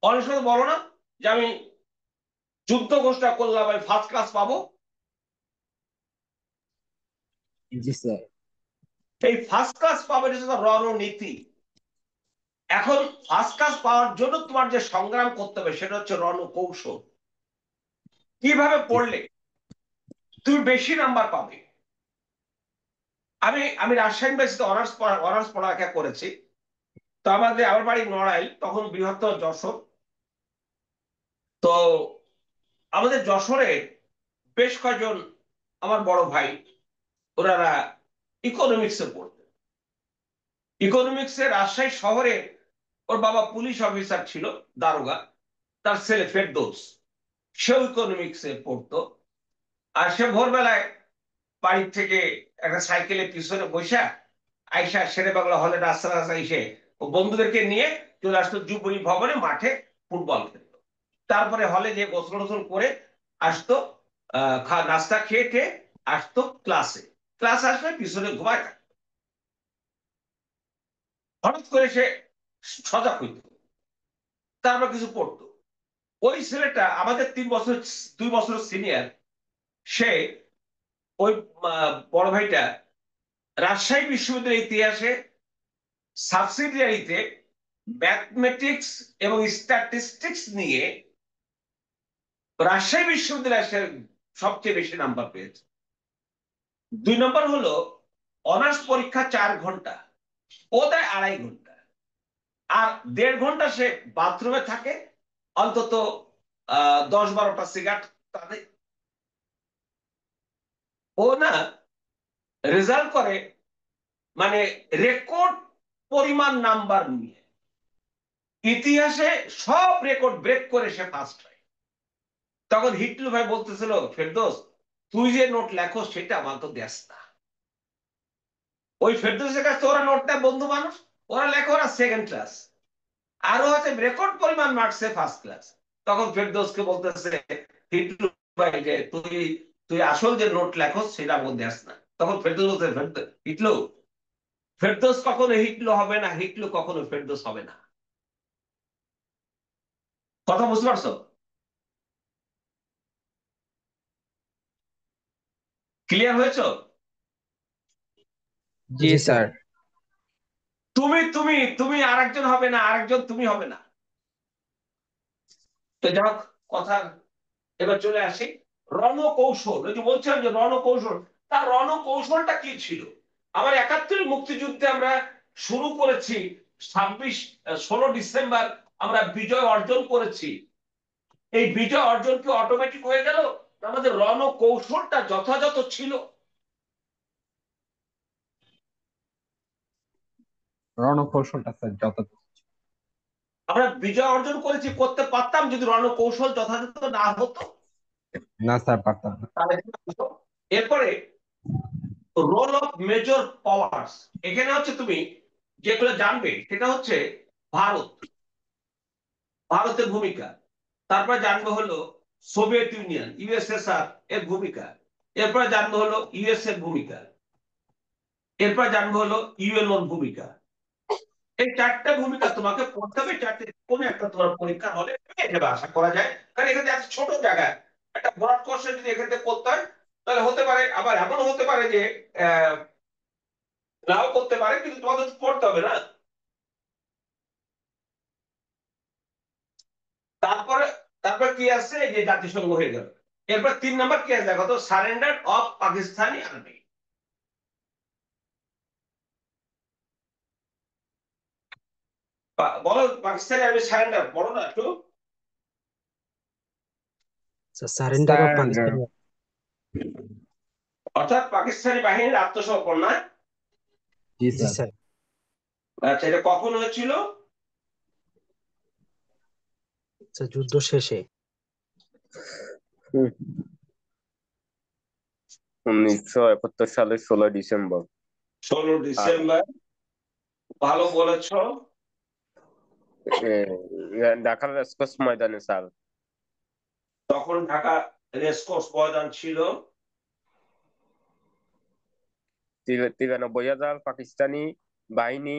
অনেক সময় বলো না যে আমি যুদ্ধ ঘোষণা করলাম আমি ফার্স্ট ক্লাস পাবো। জি স্যার। এই ফার্স্ট ক্লাস পাবে, এটা হচ্ছে রণনীতি। এখন ফার্স্ট ক্লাস পাওয়ার জন্য তোমার যে সংগ্রাম করতে হবে সেটা হচ্ছে রণকৌশল। কিভাবে জি পড়লে স্যার। তুমি বেশি নাম্বার পাবে? আমি আমি রাজশাহী ইউনিভার্সিটি অনার্স পড়ালেখা করেছি। তো আমার বাড়ি নড়াইল, তখন বৃহত্তর যশোর। তো আমাদের যশোরে বেশ কয়েকজন আমার বড় ভাই, ওনারা ইকোনমিক্সে পড়তেন। ইকোনমিক্সে রাজশাহী শহরে ওর বাবা পুলিশ অফিসার ছিল, দারোগা। তার ছেলে ফেরদৌস, সেও ইকোনমিক্সে পড়তো। আর সে ভোরবেলায় বাড়ির থেকে একটা সাইকেলে পিছনে বসে আইসা শেরে বাংলা হলে রাস্তা রাস্তা এসে ও বন্ধুদেরকে নিয়ে চলে আসতো যুবনী ভবনে, মাঠে ফুটবল খেলতো। তারপরে হলে যে গোসল টোসল করে আসতো, নাস্তা খেয়ে টেয়ে আসতো ক্লাসে। ক্লাস আসলে পিছনে ঘুমায় থাকতো। হঠাৎ করে সে সজাগ হইতো, তারপর কিছু পড়তো। ওই ছেলেটা আমাদের 3 বছর 2 বছর সিনিয়র। সে ওই বড় ভাইটা রাজশাহী বিশ্ববিদ্যালয়ের ইতিহাসে সাবসিডিয়ারিতে ম্যাথমেটিক্স এবং স্ট্যাটিস্টিক্স নিয়ে রাজশাহী বিশ্ববিদ্যালয়ে সে সবচেয়ে বেশি নাম্বার পেয়েছে। 2 নম্বর হলো অনার্স পরীক্ষা 4 ঘন্টা, ও দেয় 2.5 ঘন্টা, আর 1.5 ঘন্টা সে বাথরুমে থাকে, অন্তত 10-12টা সিগারেট তাদের। ও না রেজাল্ট করে মানে রেকর্ড পরিমাণ নাম্বার নিয়ে, ইতিহাসে সব রেকর্ড ব্রেক করে সে ফার্স্ট হয়। তখন হিটলু ভাই বলতেছিল, ফেরদৌস তুই যে নোট লেখো সেটা আমার তো দেশ না। ওই ফেরদৌসের কাছে ওরা নোট নেয়, বন্ধু মানুষ, ওরা লেখো, ওরা সেকেন্ড ক্লাস, আরো হচ্ছে রেকর্ড পরিমাণ মার্কসে ফার্স্ট ক্লাস। তখন ফেরদৌসকে বলতেছে হিটলু ভাই যে তুই তুই আসল যে নোট লেখো সেটা আমার দেশ না। তখন ফেরদৌস বলতে, হিটলু, ফেরদৌস কখনো হিটলু হবে না, হিটলু কখনো ফেরদৌস হবে না। কথা বুঝতে পারছো? ক্লিয়ার হয়েছো? জি জি স্যার। স্যার। তুমি তুমি তুমি আরেকজন হবে না, আরেকজন তুমি হবে না। তো যাই হোক, কথা এবার চলে আসি রণকৌশল। ওই যে বলছিলাম যে রণকৌশল, তার রণকৌশলটা কি ছিল? আমার 71 মুক্তিযুদ্ধে আমরা শুরু করেছি, 16 ডিসেম্বর আমরা বিজয় অর্জন করেছি। এই বিজয় অর্জন কি অটোমেটিক হয়ে গেল? আমাদের রণকৌশলটা যথাযথ ছিল? রণকৌশলটা স্যার যত। আমরা বিজয় অর্জন করেছি, করতে পারতাম যদি রণকৌশল যথাযথ না হতো। না স্যার, পারতাম না। তাহলে এরপরে রোল অফ মেজর পাওয়ার্স, এখানে হচ্ছে তুমি যেগুলো জানবে সেটা হচ্ছে ভারত, ভারতের ভূমিকা। তারপরে জানবো হলো সোভিয়েত ইউনিয়ন, ইউএসএসআর এর ভূমিকা। এরপরে জানবো হলো ইউএস এর ভূমিকা। এরপর জানবো হলো ইউএনওর ভূমিকা। এই 4টা ভূমিকা তোমাকে পড়তে হবে। 4টে কোন একটা তোমার পরীক্ষা হলে পেয়ে যাবে আশা করা যায়, কারণ এখানে এত ছোট জায়গায় একটা ব্রড কোশ্চেন যদি এখান থেকে করতে হয় তাহলে হতে পারে, আবার এমন হতে পারে যে আহ, নাও করতে পারে, কিন্তু তোমাদের তো পড়তে হবে না। তারপরে তারপর কি আছে, এই যে জাতিসংঘ হয়ে গেল। এরপর 3 নম্বর কি আছে দেখো তো, সারেন্ডার অফ পাকিস্তানি আর্মি। বলো পাকিস্তানি আর্মি সারেন্ডার, বলো না একটু। Surrender of sir Pakistan. অর্থাৎ পাকিস্তানি বাহিনীর আত্মসমর্পণ না? জি জি স্যার। স্যার। আচ্ছা, এটা কখন হয়েছিল? স্যার যুদ্ধ শেষে। 1971 সালের 16 ডিসেম্বর। 16 ডিসেম্বর, ভালো বলেছ। ঢাকার রেসকোর্স ময়দানে স্যার। তখন ঢাকা রেসকোর্স ময়দান ছিল। 93,000 পাকিস্তানি বাহিনী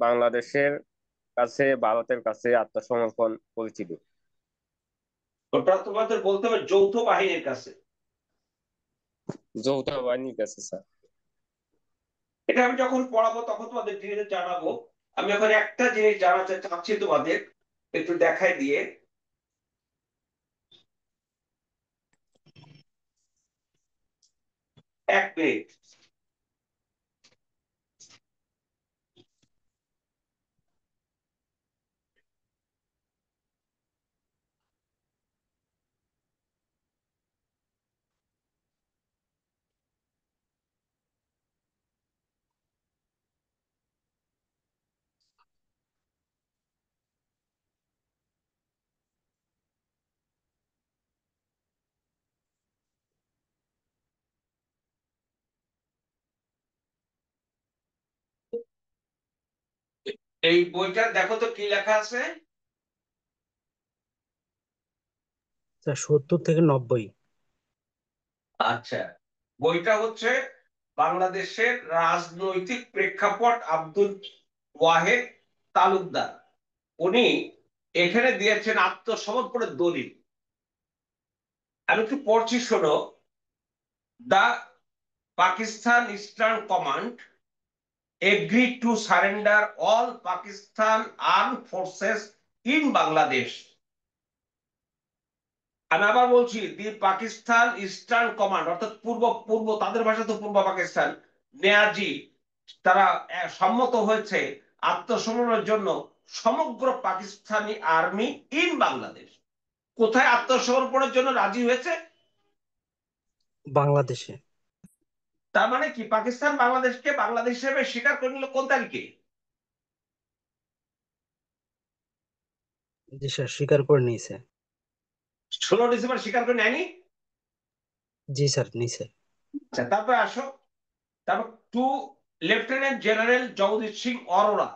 বাংলাদেশের কাছে, ভারতের কাছে আত্মসমর্পণ করেছিল। ওটা তোমাদের বলতে হবে যৌথ বাহিনীর কাছে। যৌথ বাহিনীর কাছে স্যার। এটা আমি যখন পড়াবো তখন তোমাদের ডিটেইলস জানাবো। আমি এখন একটা জিনিস জানাতে চাচ্ছি তোমাদের, একটু দেখাই দিয়ে। 1 মিনিট। এই বইটা দেখো তো কি লেখা আছে। স্যার 70 থেকে 90। আচ্ছা, বইটা হচ্ছে বাংলাদেশের রাজনৈতিক প্রেক্ষাপট, আব্দুল ওয়াহেদ তালুকদার। উনি এখানে দিয়েছেন আত্মসমর্পণের দলিল। আমি একটু পড়ছি, শোনো। The Pakistan eastern command agreed to surrender all Pakistan armed forces in Bangladesh. আমি আবার বলছি, দি পাকিস্তান ইস্টার্ন কমান্ড অর্থাৎ পূর্ব পূর্ব, তাদের ভাষা তো পূর্ব পাকিস্তান, নেয়াজি, তারা সম্মত হয়েছে আত্মসমর্পণের জন্য সমগ্র পাকিস্তানি আর্মি ইন বাংলাদেশ। কোথায় আত্মসমর্পণের জন্য রাজি হয়েছে? বাংলাদেশে। তার মানে কি পাকিস্তান বাংলাদেশকে বাংলাদেশ হিসেবে স্বীকার করে নিল কোন তারিখে? জি স্যার, স্বীকার করে নিয়েছে। 16 ডিসেম্বর স্বীকার করে নেয়নি? জি স্যার, নিছে। আচ্ছা, তারপরে আসো। তারপর to lieutenant general Jagdish Singh Arora,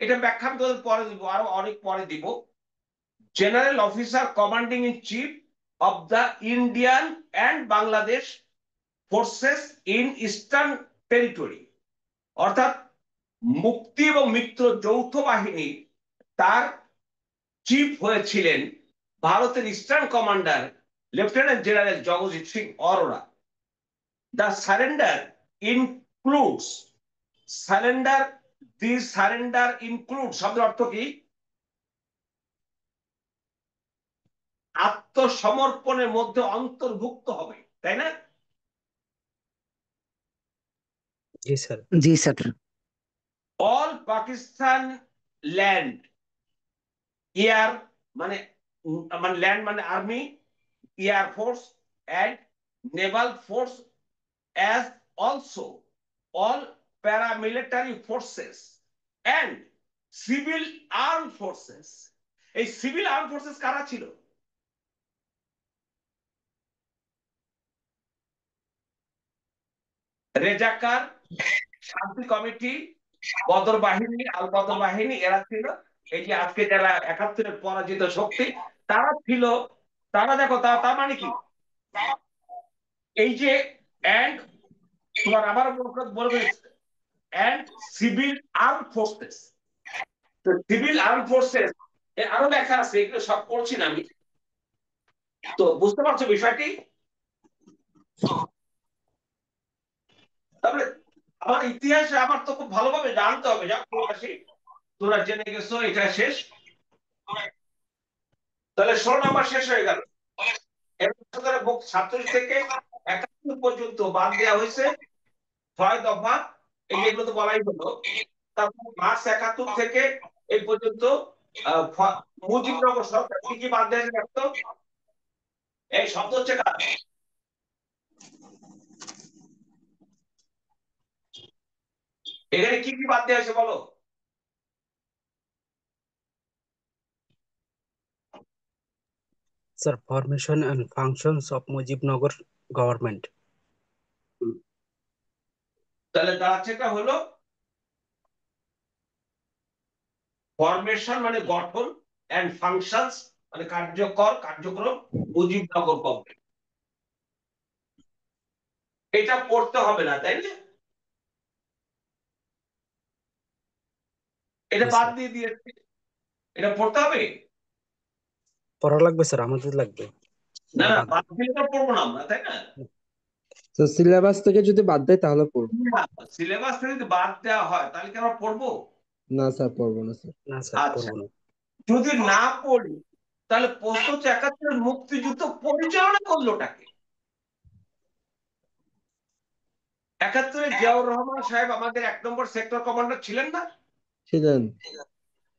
এটা ব্যাখ্যা আমি তোদের পরে দিব, আরো অনেক পরে দিব। General officer commanding in chief of the Indian and Bangladesh forces in eastern territory, অর্থাৎ মুক্তি এবং মিত্র যৌথ বাহিনী, তার চিফ হয়েছিলেন ভারতের eastern commander lieutenant general Jagjit Singh Aurora. The surrender includes, surrender, the surrender include শব্দের অর্থ কি? আত্মসমর্পণের মধ্যে অন্তর্ভুক্ত হবে, তাই না? জি স্যার। জি sir. All Pakistan land, air মানে, মানে ল্যান্ড মানে army, air force and naval force, as also all paramilitary forces and civil armed forces. এই সিভিল আর্ম ফোর্সেস কারা ছিল? রেজাকার, শান্তি কমিটি, বদর বাহিনী, আল বদর বাহিনী, এরা ছিল এই যে আজকে যারা 71-এর পরাজিত শক্তি, তারা ছিল। তারা দেখো, তার মানে কি, এই যে এন্ড, তোমার আবার বলবে, and civil arm forces. Civil arm forces আরো লেখা আছে, এগুলো সব পড়ছি না আমি। তো বুঝতে পারছো বিষয়টি? তাহলে আমার ইতিহাসে আমার তো খুব ভালোভাবে জানতে হবে, যা আসি তোরা জেনে গেছো, এটা শেষ। তাহলে 16 নম্বর শেষ হয়ে গেল। এর বুক 37 থেকে 71 পর্যন্ত বাদ দেওয়া হয়েছে 6 দফা, এই যেগুলো তো বলাই হলো। তারপর মার্চ 71 থেকে এই পর্যন্ত মুজিবনগর সরকার কি কি বাদ দেওয়া হয়েছে দেখতো? এই শব্দ হচ্ছে কার? এখানে কি কি বাদ দেওয়া হয়েছে বলো? Sir, formation and functions of Mujibnagar government. তাহলে দাঁড়াচ্ছেটা হলো ফরমেশন মানে গঠন, এন্ড ফাংশনস মানে কার্যক্রম, মুজিবনগর গভর্নমেন্ট। এটা পড়তে হবে না, তাই না? এটা জি বাদ স্যার। দিয়ে দিয়েছে, এটা পড়তে হবে পড়া লাগবে স্যার, আমাদের লাগবে। না? না, না, বাদ বাদ দিলে তো পড়বো না আমরা, তাই না? তো সিলেবাস থেকে যদি বাদ দেয় তাহলে পড়বো। সিলেবাস থেকে যদি বাদ দেওয়া হয় তাহলে কি আমরা পড়বো? না স্যার, পড়বো না স্যার। না স্যার, আচ্ছা, পড়বো না। যদি না পড়ি তাহলে প্রশ্ন হচ্ছে 71-এর মুক্তিযুদ্ধ পরিচালনা করলোটাকে? 71-এ জিয়াউর রহমান সাহেব আমাদের 1 নম্বর সেক্টর কমান্ডার ছিলেন না? ছিলেন।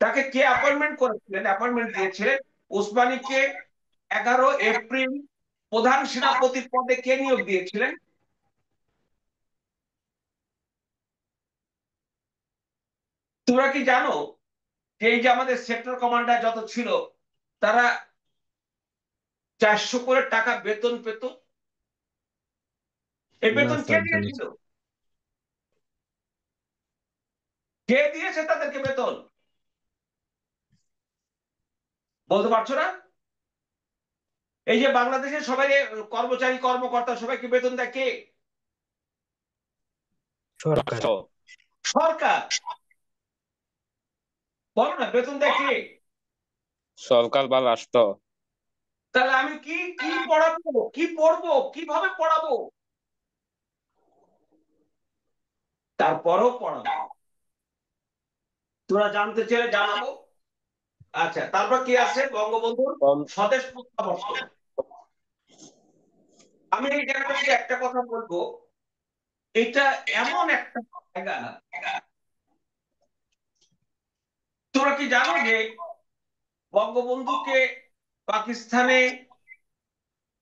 তাকে কে অ্যাপয়েন্টমেন্ট করেছিলেন, অ্যাপয়েন্টমেন্ট দিয়েছিলেন? উসমানীকে 11 এপ্রিল প্রধান সেনাপতির পদে কে নিয়োগ দিয়েছিলেন? তোমরা কি জানো যে এই যে আমাদের সেক্টর কমান্ডার যত ছিল, তারা 400 করে টাকা বেতন পেত? এই না বেতন কে স্যার, জানি দিয়েছিল? কে দিয়েছে তাদেরকে বেতন? বলতে পারছো না? এই যে বাংলাদেশের সবাই কর্মচারী কর্মকর্তা সবাইকে বেতন দেয় কে? সরকার। রাষ্ট্র। সরকার। বলো না, বেতন দেয় কে? সরকার বা রাষ্ট্র। তাহলে আমি কি কি পড়াবো, কি পড়বো, কিভাবে পড়াবো? তারপরও পড়াবো। তোরা জানতে চাইলে জানাবো। আচ্ছা, তারপর কি আছে? বঙ্গবন্ধুর কম স্বদেশ প্রত্যাবর্তন। আমি এই জায়গাটাতে একটা কথা বলবো, এটা এমন একটা জায়গা। তোমরা কি জানো যে বঙ্গবন্ধুকে পাকিস্তানে,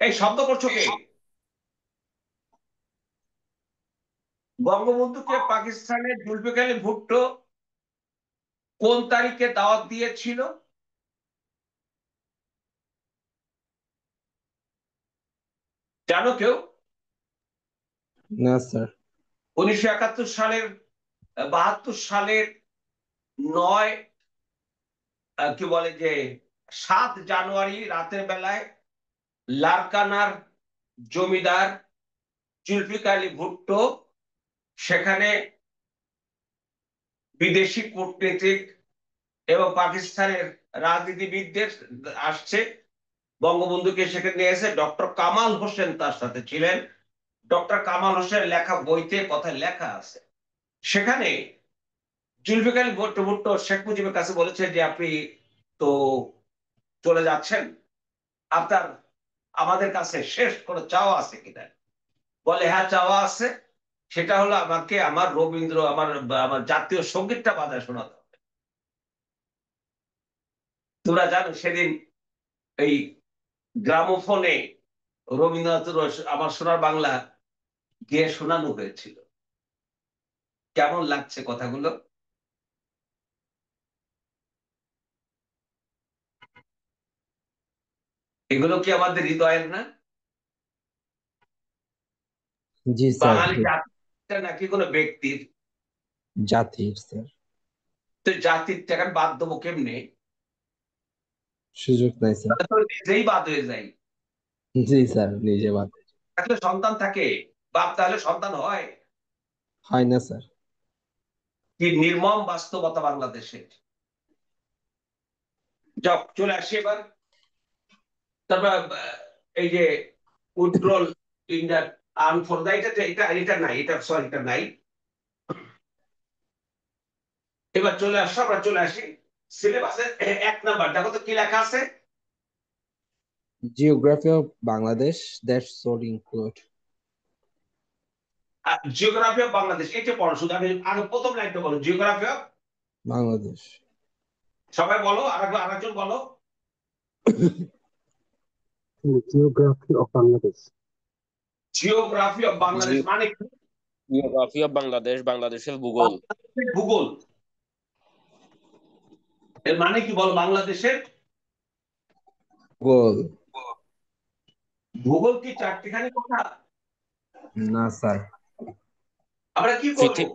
এই শব্দ করছো কে? বঙ্গবন্ধুকে পাকিস্তানে জুলফিকার আলী ভুট্টো কোন তারিখে দাওয়াত দিয়েছিল? জানো কেউ? না স্যার। 1971 সালের, 72 সালের 9, কি বলে যে 7 জানুয়ারি রাতের বেলায় লারকানার জমিদার জুলফিকার আলী ভুট্টো সেখানে বিদেশি কূটনীতিক এবং পাকিস্তানের রাজনীতিবিদদের আসছে, বঙ্গবন্ধুকে সেখানে নিয়ে এসে ডক্টর কামাল হোসেন তার সাথে ছিলেন। ডক্টর কামাল হোসেন লেখা বইতে কথা লেখা আছে, সেখানে জুলফিকার আলী ভুট্টো ভুট্টো শেখ মুজিবের কাছে বলেছে যে আপনি তো চলে যাচ্ছেন, আপনার আমাদের কাছে শেষ কোনো চাওয়া আছে কিনা? বলে হ্যাঁ, চাওয়া আছে। সেটা হলো আমাকে আমার রবীন্দ্র, আমার আমার জাতীয় সঙ্গীতটা বাজায় শোনাতে হবে। তোমরা জানো সেদিন এই গ্রামোফোনে রবীন্দ্রনাথের আমার সোনার বাংলা গেয়ে শোনানো হয়েছিল। কেমন লাগছে কথাগুলো? এগুলো কি আমাদের হৃদয়ের না? জি স্যার। বাঙালি জাতিটা নাকি কোনো ব্যক্তির? জাতির স্যার। তো জাতির টাকা বাদ দেবো কেমনে? সুযোগ নাই স্যার। তাহলে তো নিজেই বাদ হয়ে যাই। জি স্যার, নিজে বাদ। থাকলে সন্তান থাকে, বাপ তাহলে সন্তান হয়? হয় না স্যার। কি নির্মম বাস্তবতা বাংলাদেশের। যাক, চলে আসি এবার। তারপর এই যে উইথড্রল ইন্ডিয়া আর্ম ফোর্স, এটা এটা এটা নাই, এটা সরি, এটা নাই। এবার চলে আসো, আমরা চলে আসি সিলেবাসে। 1 নাম্বার দেখো তো কি লেখা আছে। Geography of Bangladesh that shall include. Geography of Bangladesh, এটা পড়ো শুধু। আমি আগে প্রথম লাইনটা বলো, জিওগ্রাফি অফ। বাংলাদেশ। সবাই বলো, আরেকজন বলো। Geography of Bangladesh. Geography of Bangladesh মানে কি? জিওগ্রাফি অফ বাংলাদেশ, বাংলাদেশের ভূগোল। বাংলাদেশের ভূগোল। এর মানে কি বলো? বাংলাদেশের গোল। ভূগোল কি চারটিখানি কথা? না স্যার। আমরা কি করব পৃথিবী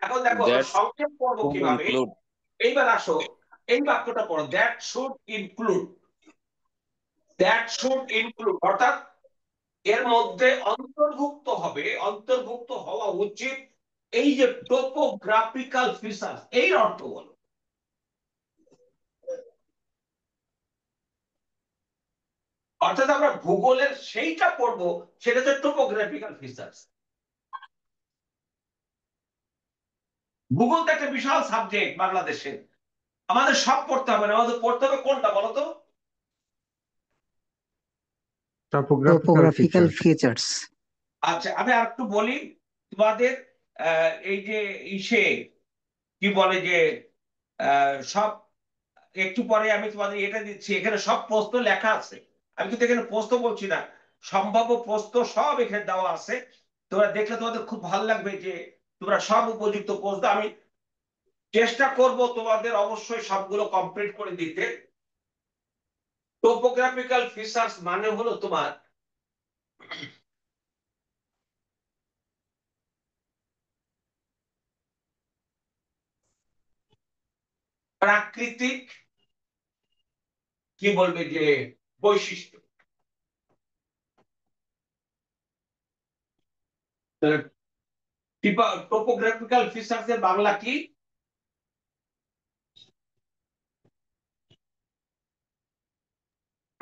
এখন? দেখো আমরা দ্যাট সংক্ষেপ করবো শুড কিভাবে। ইনক্লুড। এইবার আসো, এই বাক্যটা পড়ো, that should include. That should include অর্থাৎ এর মধ্যে অন্তর্ভুক্ত হবে, অন্তর্ভুক্ত হওয়া উচিত এই যে টোপোগ্রাফিক্যাল ফিচার্স, এই অর্থ বলো। অর্থাৎ আমরা ভূগোলের সেইটা পড়বো, সেটা হচ্ছে টোপোগ্রাফিক্যাল ফিচার্স। ভূগোল তো একটা বিশাল সাবজেক্ট বাংলাদেশের। আমাদের সব পড়তে হবে না, আমাদের পড়তে হবে কোনটা বলো তো? Topographical topographical features. ফিচার্স। আচ্ছা, আমি আর একটু বলি তোমাদের। এই যে ইসে কি বলে যে সব, একটু পরে আমি তোমাদের এটা দিচ্ছি, এখানে সব প্রশ্ন লেখা আছে। আমি কিন্তু এখানে প্রশ্ন বলছি না, সম্ভাব্য প্রশ্ন সব এখানে দেওয়া আছে। তোমরা দেখলে তোমাদের খুব ভালো লাগবে যে তোমরা সব উপযুক্ত প্রশ্ন। আমি চেষ্টা করব তোমাদের অবশ্যই সবগুলো কমপ্লিট করে দিতে। টোপোগ্রাফিক্যাল ফিচার্স মানে হলো তোমার প্রাকৃতিক, কি বলবে যে বৈশিষ্ট্য। টোপোগ্রাফিক্যাল ফিচার্স এর বাংলা কি?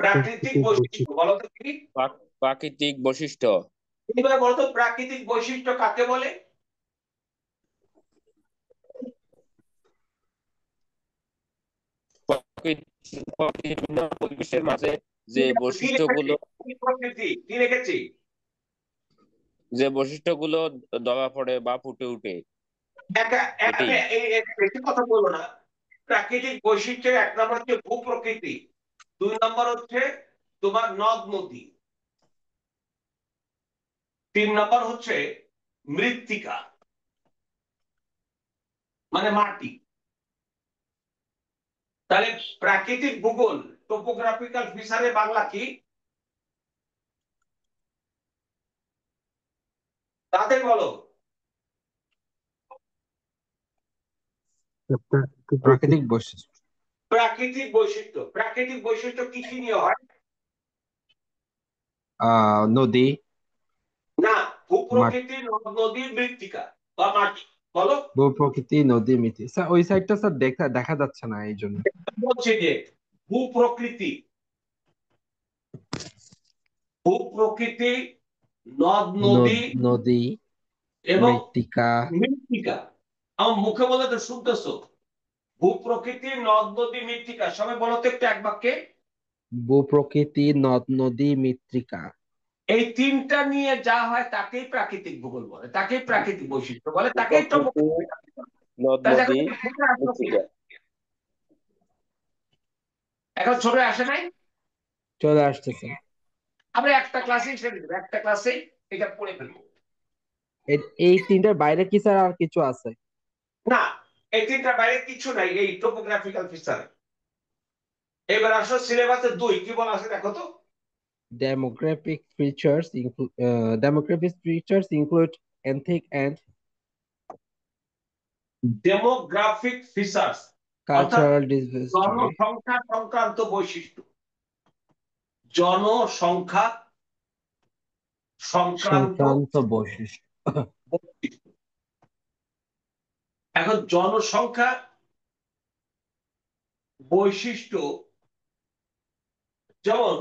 প্রাকৃতিক প্রাকৃতিক বৈশিষ্ট্য বৈশিষ্ট্য। বলো তো কি? প্রাকৃতিক বৈশিষ্ট্য। এবার বলো তো প্রাকৃতিক বৈশিষ্ট্য কাকে বলে? বিভিন্ন পরিবেশের মাঝে যে কি লিখেছি? বৈশিষ্ট্যগুলো কি প্রকৃতি কি লিখেছি? ধরা পড়ে বা ফুটে ওঠে এটাই। আমি বেশি কথা বলবো না। প্রাকৃতিক বৈশিষ্ট্যের এক নম্বর হচ্ছে ভূপ্রকৃতি, দুই নম্বর হচ্ছে তোমার নদ নদী, তিন নম্বর হচ্ছে মৃত্তিকা মানে মাটি। তাহলে প্রাকৃতিক ভূগোল টোপোগ্রাফিক্যাল ফিচারে বাংলা কি? তাদের বলো। প্রাকৃতিক প্রাকৃতিক বৈশিষ্ট্য। প্রাকৃতিক বৈশিষ্ট্য কি কি নিয়ে হয়? নদী, না, মাটি, ভূপ্রকৃতি, নদ নদী, মৃত্তিকা বা মাটি। বলো। ভূপ্রকৃতি, নদী, মিটি। স্যার ওই সাইডটা স্যার দেখা দেখা যাচ্ছে না এই জন্য। বলছে যে ভূপ্রকৃতি, ভূপ্রকৃতি, নদ নদী নদী, এবং মৃত্তিকা। মৃত্তিকা। আমার মুখে বলে তো শুনতেছো? ভূপ্রকৃতি, নদ নদী, মৃত্তিকা, সবাই বলো তো একটু এক বাক্যে। ভূপ্রকৃতি, নদ নদী, মৃত্তিকা। এই তিনটা নিয়ে যা হয় তাকেই প্রাকৃতিক ভূগোল বলে, তাকেই প্রাকৃতিক বৈশিষ্ট্য বলে, তাকেই প্রকৃতি, টপোগ্রাফি। নদ তাহলে দেখো নদী, তো ছোট আসলো কি? মৃত্তিকা। এখন ছোট আসে নাই? চলে আসতেছে। আমরা একটা ক্লাসেই ছেড়ে দেবো, একটা ক্লাসে এটা পড়ে ফেলবো। এই তিনটার বাইরে কি স্যার আর কিছু আছে? না, এই তিনটার বাইরে কিছু নাই এই টোপোগ্রাফিক্যাল ফিচার। এবার আসো সিলেবাসে দুই কি বলা আছে দেখো তো। Demographic features include ethnic and demographic features অর্থাৎ cultural diversity জনসংখ্যা সংক্রান্ত বৈশিষ্ট্য, জনসংখ্যা সংক্রান্ত সংক্রান্ত বৈশিষ্ট্য। বৈশিষ্ট্য। এখন জনসংখ্যা বৈশিষ্ট্য যেমন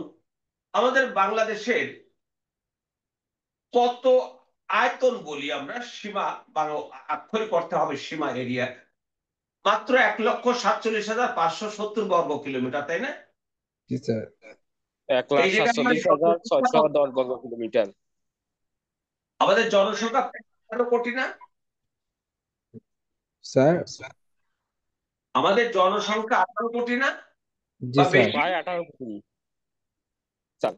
আমাদের বাংলাদেশের কত আয়তন বলি আমরা, সীমা আক্ষরিক করতে হবে সীমা এরিয়া, মাত্র 1,47,570 বর্গ কিলোমিটার, তাই না? জি স্যার। এক এই লাখ জায়গায় সাতচল্লিশ হাজার ছয়শো দশ বর্গ কিলোমিটার। আমাদের জনসংখ্যা 18 কোটি না? স্যার। আমাদের জনসংখ্যা 18 কোটি না জি বা স্যার। বেশি? প্রায় 18 কোটি। স্যার,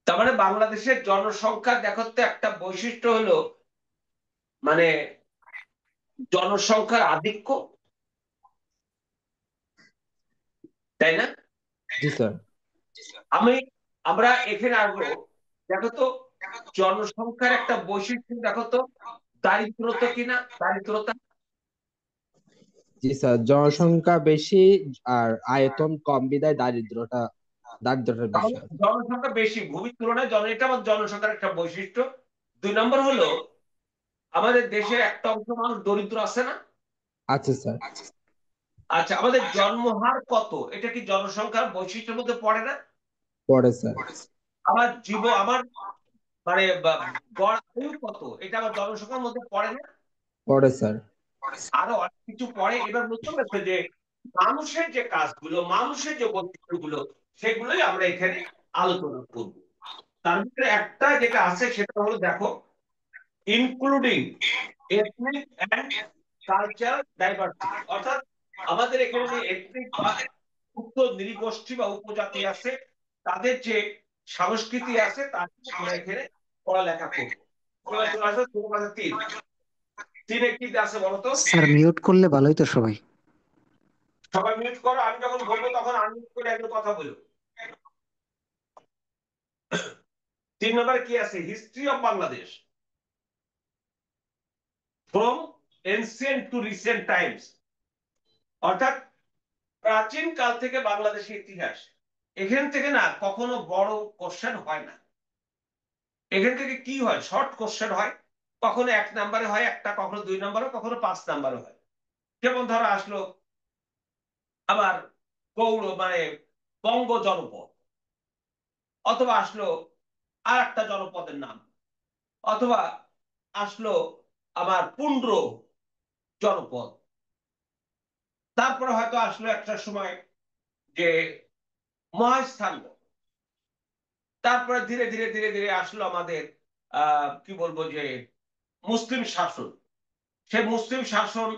তার মানে বাংলাদেশের জনসংখ্যা দেখো তো একটা বৈশিষ্ট্য হলো মানে জনসংখ্যার আধিক্য, তাই না? জি স্যার। আমি আমরা এখানে আসবো। দেখো তো জনসংখ্যার একটা বৈশিষ্ট্য দেখো তো, দারিদ্রতা কিনা, দারিদ্রতা। জি স্যার, জনসংখ্যা বেশি আর আয়তন কম বিধায় দারিদ্রতার তাহলে বিষয়। জনসংখ্যা বেশি ভূমির তুলনায় এটা আমার জনসংখ্যার একটা বৈশিষ্ট্য। দুই নম্বর হলো আমাদের দেশের একটা অংশ মানুষ দরিদ্র আছে না? আচ্ছা স্যার। আচ্ছা, আমাদের জন্মহার কত, এটা কি জনসংখ্যার বৈশিষ্ট্যের মধ্যে পড়ে না? পরে স্যার। আমার মানে গড় আয়ু কত, এটা আমার জনসংখ্যার মধ্যে পড়ে না? পরে স্যার। আরো অনেক কিছু পড়ে। এবার বুঝতে পারছো যে মানুষের যে কাজগুলো, মানুষের যে বৈশিষ্ট্যগুলো, সেগুলোই আমরা এখানে আলোচনা করব। তার ভিতরে একটা যেটা আছে সেটা হলো দেখো, including ethnic and culture diversity, অর্থাৎ আমাদের এখানে যে এথনিক বা উচ্চ নৃগোষ্ঠী বা উপজাতি আছে, তাদের যে সংস্কৃতি আছে তার আমরা এখানে পড়ালেখা করবো। এবার চলে আসো সিলেবাসে তিন। তিনে কি আছে বলতো? স্যার মিউট করলে ভালোই তো সবাই। সবাই মিউট করো, আমি যখন বলবো তখন আনমিউট করে একটু কথা বলো। 3 নম্বরে কি আছে? History of Bangladesh from ancient to recent times, অর্থাৎ প্রাচীন কাল থেকে বাংলাদেশের ইতিহাস। এখান থেকে না কখনো বড় কোশ্চেন হয় না। এখান থেকে কি হয়, শর্ট কোশ্চেন হয়। কখনো 1 নম্বরে হয় একটা, কখনো 2 নম্বরে, কখনো 5 নম্বরে হয়। যেমন ধরো আসলো আবার গৌড় মানে বঙ্গ জনপদ, অথবা আসলো আর একটা জনপদের নাম, অথবা আসলো আমার পুন্ড্র জনপদ। তারপরে হয়তো আসলো একটা সময় যে মহাস্থান। তারপরে ধীরে ধীরে ধীরে ধীরে আসলো আমাদের কি বলবো যে মুসলিম শাসন। সে মুসলিম শাসন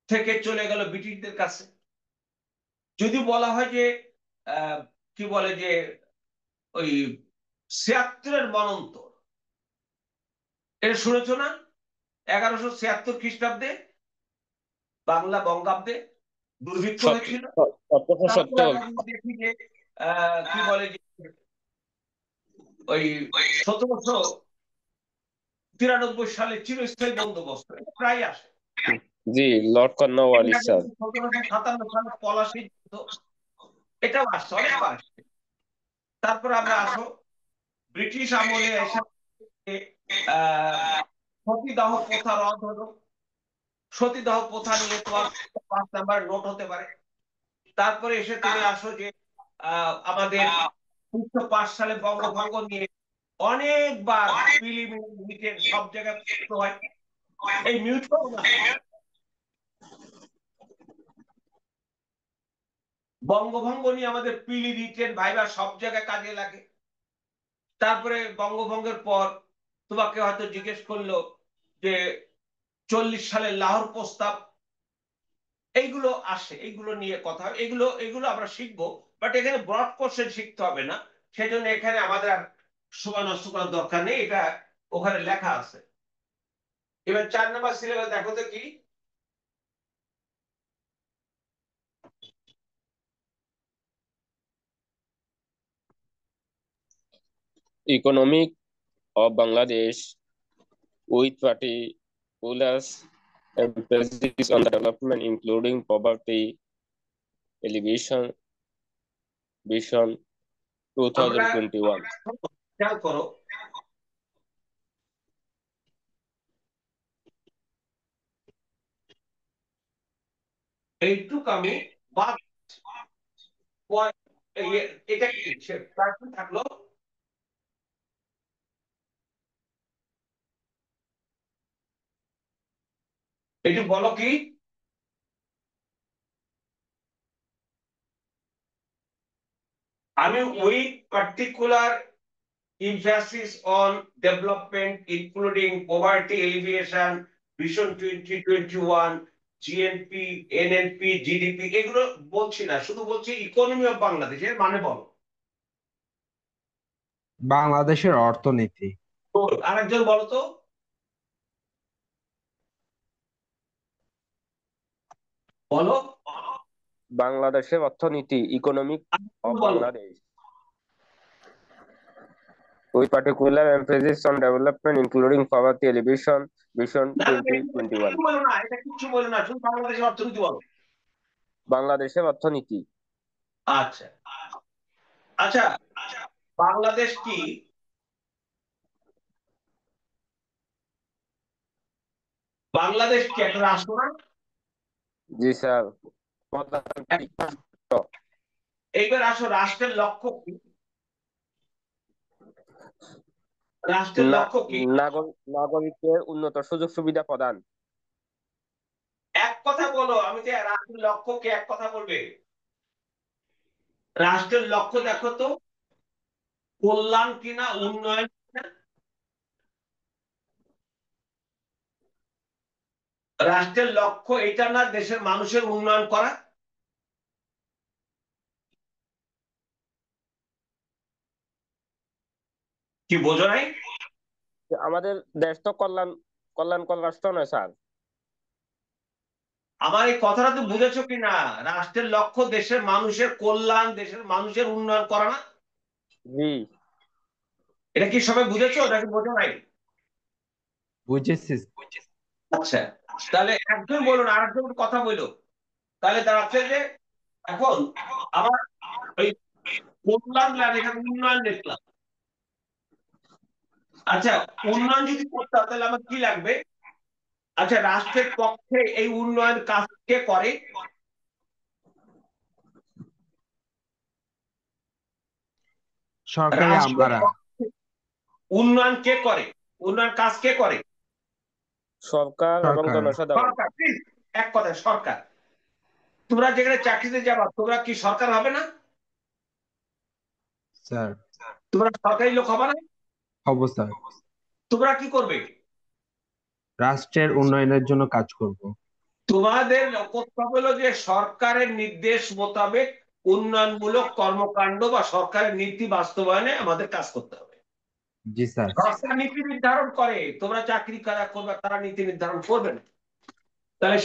থেকে চলে গেল ব্রিটিশদের কাছে। যদি বলা হয় যে আহ, কি বলে যে ওই ৭৬-এর মনন্তর, এটা শুনেছো না? ১১৭৬ খ্রিস্টাব্দে বাংলা বঙ্গাব্দে দুর্ভিক্ষ সত্য হয়েছিল। সত্য সত্য। তারপরে আমরা যদি দেখি যে কি বলে যে ওই ১৭৯৩ সালে চিরস্থায়ী বন্দোবস্ত, এটা প্রায় আসে। জি, লর্ড কর্নওয়ালিস স্যার। ১৭৫৭ সালে পলাশী যুদ্ধ, এটাও আসছে, অনেকবার আসছে। তারপরে আমরা আসো ব্রিটিশ আমলে এসে আহ সতীদাহ প্রথা রদ হলো। সতীদাহ প্রথা নিয়ে তোমার ৫ নাম্বার নোট হতে পারে। তারপরে এসে তুমি আসো যে আমাদের ১৯০৫ সালে বঙ্গভঙ্গ নিয়ে অনেকবার প্রিলিমিনারি সব জায়গায় প্রশ্ন হয়। এই মিউট করো না। বঙ্গভঙ্গ নিয়ে আমাদের প্রিলি রিটেন ভাইবা সব জায়গায় কাজে লাগে। তারপরে বঙ্গভঙ্গের পর তোমাকে হয়তো জিজ্ঞেস করলো যে ৪০ সালের লাহোর প্রস্তাব, এইগুলো আসে, এইগুলো নিয়ে কথা হয়। এগুলো এগুলো আমরা শিখবো, বাট এখানে ব্রড কোশ্চেন শিখতে হবে না। সেজন্য এখানে আমাদের আর সময় নষ্ট করার দরকার নেই, এটা ওখানে লেখা আছে। এবার ৪ নাম্বার সিলেবাস দেখো তো কি। Economic of Bangladesh with particular emphasis on the development including poverty alleviation vision আমরা 2021. খেয়াল করো, এইটুক আমি বাদ। এটা কি থাকলো? একটু বলো কি। আমি with particular emphasis on development including poverty alleviation, vision 2021, GNP, NNP, GDP, এগুলো বলছি না, শুধু বলছি ইকোনমি অফ বাংলাদেশের মানে বলো। বাংলাদেশের অর্থনীতি। তো আরেকজন বলো তো, বলো, বাংলাদেশের অর্থনীতি ইকোনমিক অফ বলো। Bangladesh with particular emphasis on development including poverty alleviation vision না না, এটা কিচ্ছু 2021. বলো না, এটা কিচ্ছু বলো না, শুধু বাংলাদেশের অর্থনীতি বলো। বাংলাদেশের অর্থনীতি। আচ্ছা আচ্ছা, বাংলাদেশ কি, বাংলাদেশ কি একটা রাষ্ট্র না? জি স্যার, প্রধানমন্ত্রী। এইবার আসো, রাষ্ট্রের লক্ষ্য কি? রাষ্ট্রের লক্ষ্য কি? নাগরিকের উন্নত সুযোগ সুবিধা প্রদান। এক কথা বলো, আমি যে রাষ্ট্রের লক্ষ্য কি, এক কথা বলবে। রাষ্ট্রের লক্ষ্য দেখো তো, কল্যাণ কিনা উন্নয়ন কিনা? রাষ্ট্রের লক্ষ্য এটা না দেশের মানুষের উন্নয়ন করা? কি বোঝো নাই? আমাদের দেশ তো কল্যাণকর রাষ্ট্র নয় স্যার। আমার এই কথাটা তো বুঝেছো কিনা? রাষ্ট্রের লক্ষ্য দেশের মানুষের কল্যাণ, দেশের মানুষের উন্নয়ন করা না? জি। এটা কি সবাই বুঝেছো নাকি বোঝো নাই? বুঝেছিস? আচ্ছা, তাহলে একজন বলুন, আরেকজন কথা বলো। তাহলে দাঁড়াচ্ছে যে এখন আমার ওই কল্যাণ না, এখানে উন্নয়ন দেখলাম। আচ্ছা, উন্নয়ন যদি করতে হয় তাহলে আমার কি লাগবে? আচ্ছা, রাষ্ট্রের পক্ষে এই উন্নয়ন কাজ কে করে? সরকারি রাষ্ট্রের আমলারা। উন্নয়ন কে করে? উন্নয়ন কাজ কে করে? সরকার এবং সরকার। জনসাধারণ। সরকার। Please, এক কথায় সরকার। তোমরা যেখানে চাকরিতে যাবা তোমরা কি সরকার হবে না? স্যার তোমরা সরকারি লোক হবে না? হব স্যার। তোমরা কি করবে? রাষ্ট্রের উন্নয়নের জন্য কাজ করব। তোমাদের কর্তব্য হলো যে সরকারের নির্দেশ মোতাবেক উন্নয়নমূলক কর্মকাণ্ড বা সরকারের নীতি বাস্তবায়নে আমাদের কাজ করতে হবে। জি স্যার। সরকার নীতি নির্ধারণ করে, তোমরা চাকরি কারা করবে তারা নীতি নির্ধারণ করবে না। তাহলে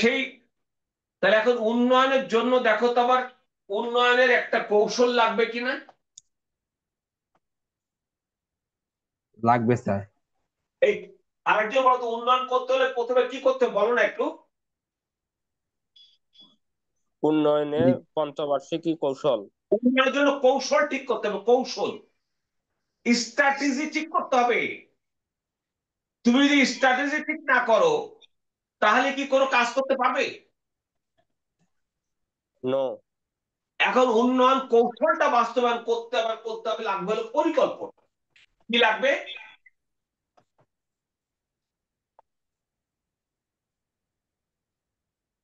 তাহলে এখন উন্নয়নের জন্য দেখো তো আবার উন্নয়নের একটা কৌশল লাগবে কিনা। লাগবে স্যার। এই আরেকজন বলতো উন্নয়ন করতে হলে প্রথমে কি করতে হবে বলো না একটু। উন্নয়নে জি পঞ্চবার্ষিকী কৌশল। উন্নয়নের জন্য কৌশল ঠিক করতে হবে, কৌশল স্ট্র্যাটেজি ঠিক করতে হবে। তুমি যদি স্ট্র্যাটেজি ঠিক না করো তাহলে কি কোনো কাজ করতে পারবে? নো। এখন উন্নয়ন কৌশলটা বাস্তবায়ন করতে হবে লাগবে হলো পরিকল্পনা। কি লাগবে?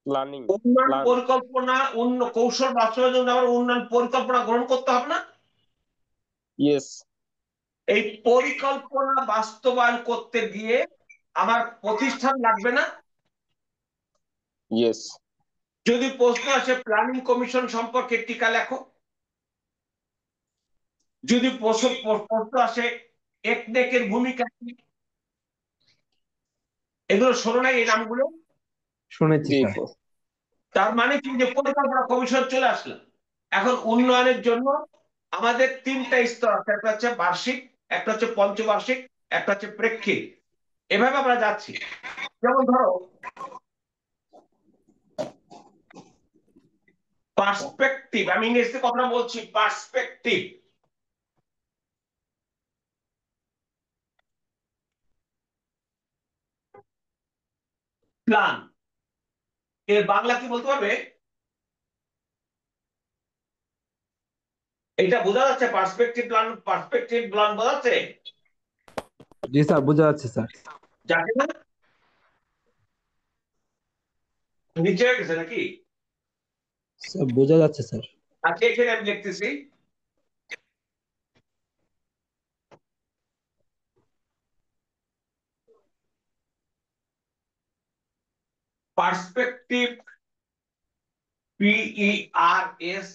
প্ল্যানিং। উন্নয়ন প্ল্যান। পরিকল্পনা, কৌশল বাস্তবায়নের জন্য আবার উন্নয়ন পরিকল্পনা গ্রহণ করতে হবে না? ইয়েস। এই পরিকল্পনা বাস্তবায়ন করতে গিয়ে আমার প্রতিষ্ঠান লাগবে না? ইয়েস। যদি প্রশ্ন আসে প্ল্যানিং কমিশন সম্পর্কে টিকা লেখো। যদি প্রশ্ন আসে একনেকের ভূমিকা কি, এগুলো শোনো নাই এই নামগুলো? শুনেছি জি। স্যার। তার মানে কি যে পরিকল্পনা কমিশন চলে আসলো। এখন উন্নয়নের জন্য আমাদের তিনটা স্তর আছে, একটা হচ্ছে বার্ষিক, একটা হচ্ছে পঞ্চবার্ষিক, একটা হচ্ছে প্রেক্ষিত। এভাবে আমরা যাচ্ছি। যেমন ধরো পার্সপেক্টিভ, আমি ইংরেজিতে কথা বলছি, পার্সপেক্টিভ প্ল্যান এর বাংলা কি বলতে পারবে? এটা বোঝা যাচ্ছে? পার্সপেক্টিভ প্ল্যান বোঝা যাচ্ছে? জি স্যার, বোঝা যাচ্ছে স্যার। যাচ্ছে না? নিচে হয়ে গেছে নাকি? স্যার বোঝা যাচ্ছে স্যার। আচ্ছা এখানে আমি লিখতেছি পার্সপেক্টিভ, PERSPECTIVE,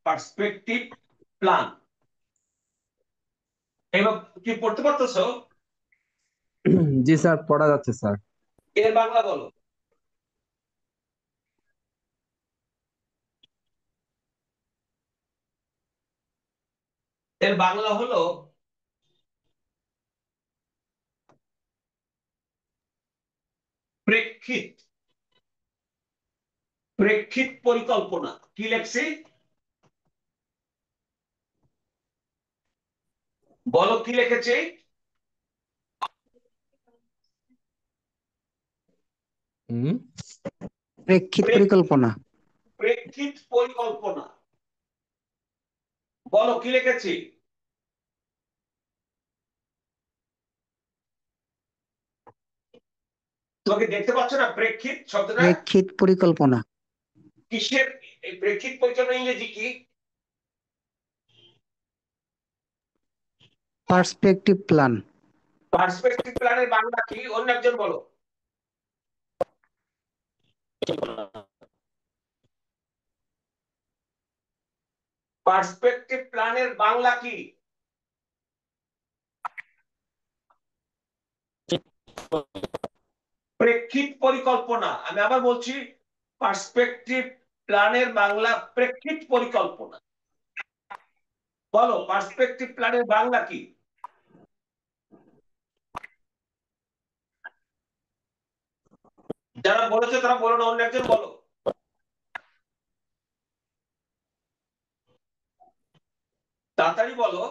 পার্সপেক্টিভ প্ল্যান। এবার কি পড়তে পারতেছো? জি স্যার, পড়া যাচ্ছে স্যার। এর বাংলা বলো। এর বাংলা হলো প্রেক্ষিত। প্রেক্ষিত পরিকল্পনা। কি লেখছি বলো, কি লিখেছে? হুম। প্রেক্ষিত পরিকল্পনা। প্রেক্ষিত পরিকল্পনা। বলো কি লিখেছি? তোমাকে দেখতে পাচ্ছ না প্রেক্ষিত শব্দটা? প্রেক্ষিত পরিকল্পনা। কিসের? এই প্রেক্ষিত পরিকল্পনা ইংরেজি কি? Perspective plan. পার্সপেক্টিভ প্ল্যানের বাংলা কি অন্য একজন বলো। পার্সপেক্টিভ প্ল্যানের বাংলা কি? প্রেক্ষিত পরিকল্পনা। আমি আবার বলছি, পার্সপেক্টিভ প্ল্যানের বাংলা প্রেক্ষিত পরিকল্পনা। বলো পার্সপেক্টিভ প্ল্যানের বাংলা কি? যারা বলেছে তারা বলো না, অন্য একজন বলো। তাড়াতাড়ি বলো।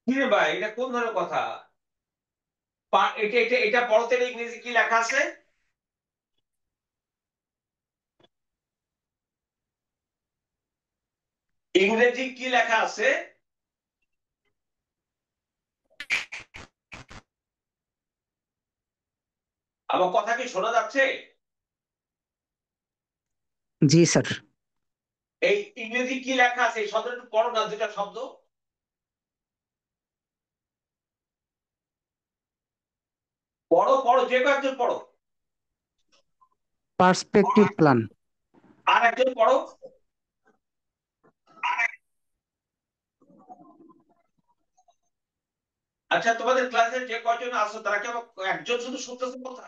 কি রে ভাই, এটা কোন ধরনের কথা? এটা এটা এটা পড়তে ইংরেজি কি লেখা আছে? ইংরেজি কি লেখা আছে? আমার কথা কি শোনা যাচ্ছে? জি স্যার। এই ইংরেজি কি লেখা আছে এই শব্দটা একটু পড়ো না, দুটা শব্দ পড়ো পড়ো, যে কয়েকজন পড়ো। Perspective plan. আর একজন পড়ো। আচ্ছা, তোমাদের ক্লাসে যে কয়জন আছো তারা কি আমার একজন শুধু শুনতেছে কথা?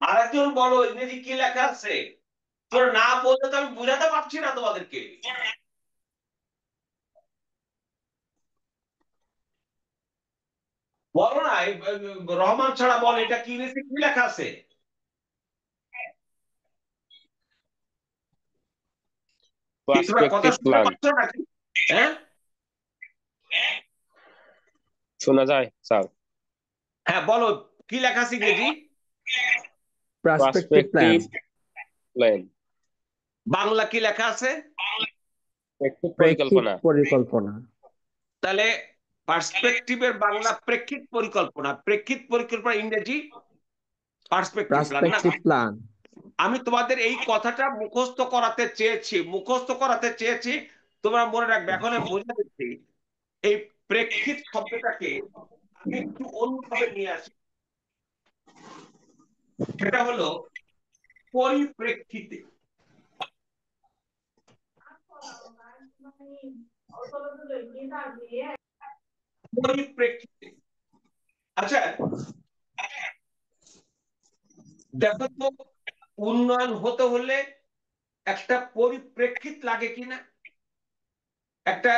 আর একজন বলো ইংরেজি কি লেখা আছে। তোরা না বললে তো আমি বুঝাতে পারছি না তোমাদেরকে। বলো না, রহমান ছাড়া বল, এটা কি ইংরেজি কি লেখা আছে? কি তোমরা কথা পার্সপেক্টিভ শুনতে প্ল্যান। পাচ্ছ নাকি? হ্যাঁ শোনা যায় স্যার? হ্যাঁ বলো, কি লেখা আছে ইংরেজি? Perspective plan. Perspective plan. Bangla কি লেখা আছে? একটু প্রেক্ষিত পরিকল্পনা। পরিকল্পনা। তাহলে পার্সপেক্টিভের বাংলা প্রেক্ষিত পরিকল্পনা, প্রেক্ষিত পরিকল্পনা ইংরেজি পার্সপেক্টিভ প্ল্যান না? Perspective plan. আমি তোমাদের এই কথাটা মুখস্থ করাতে চেয়েছি। তোমরা মনে রাখবে, এখন আমি বোঝা দিচ্ছি এই প্রেক্ষিত শব্দটাকে আমি একটু অন্যভাবে নিয়ে আসি। সেটা হলো পরিপ্রেক্ষিতে। পরিপ্রেক্ষিতে, আচ্ছা দেখো তো, উন্নয়ন হতে হলে একটা পরিপ্রেক্ষিত লাগে কিনা, একটা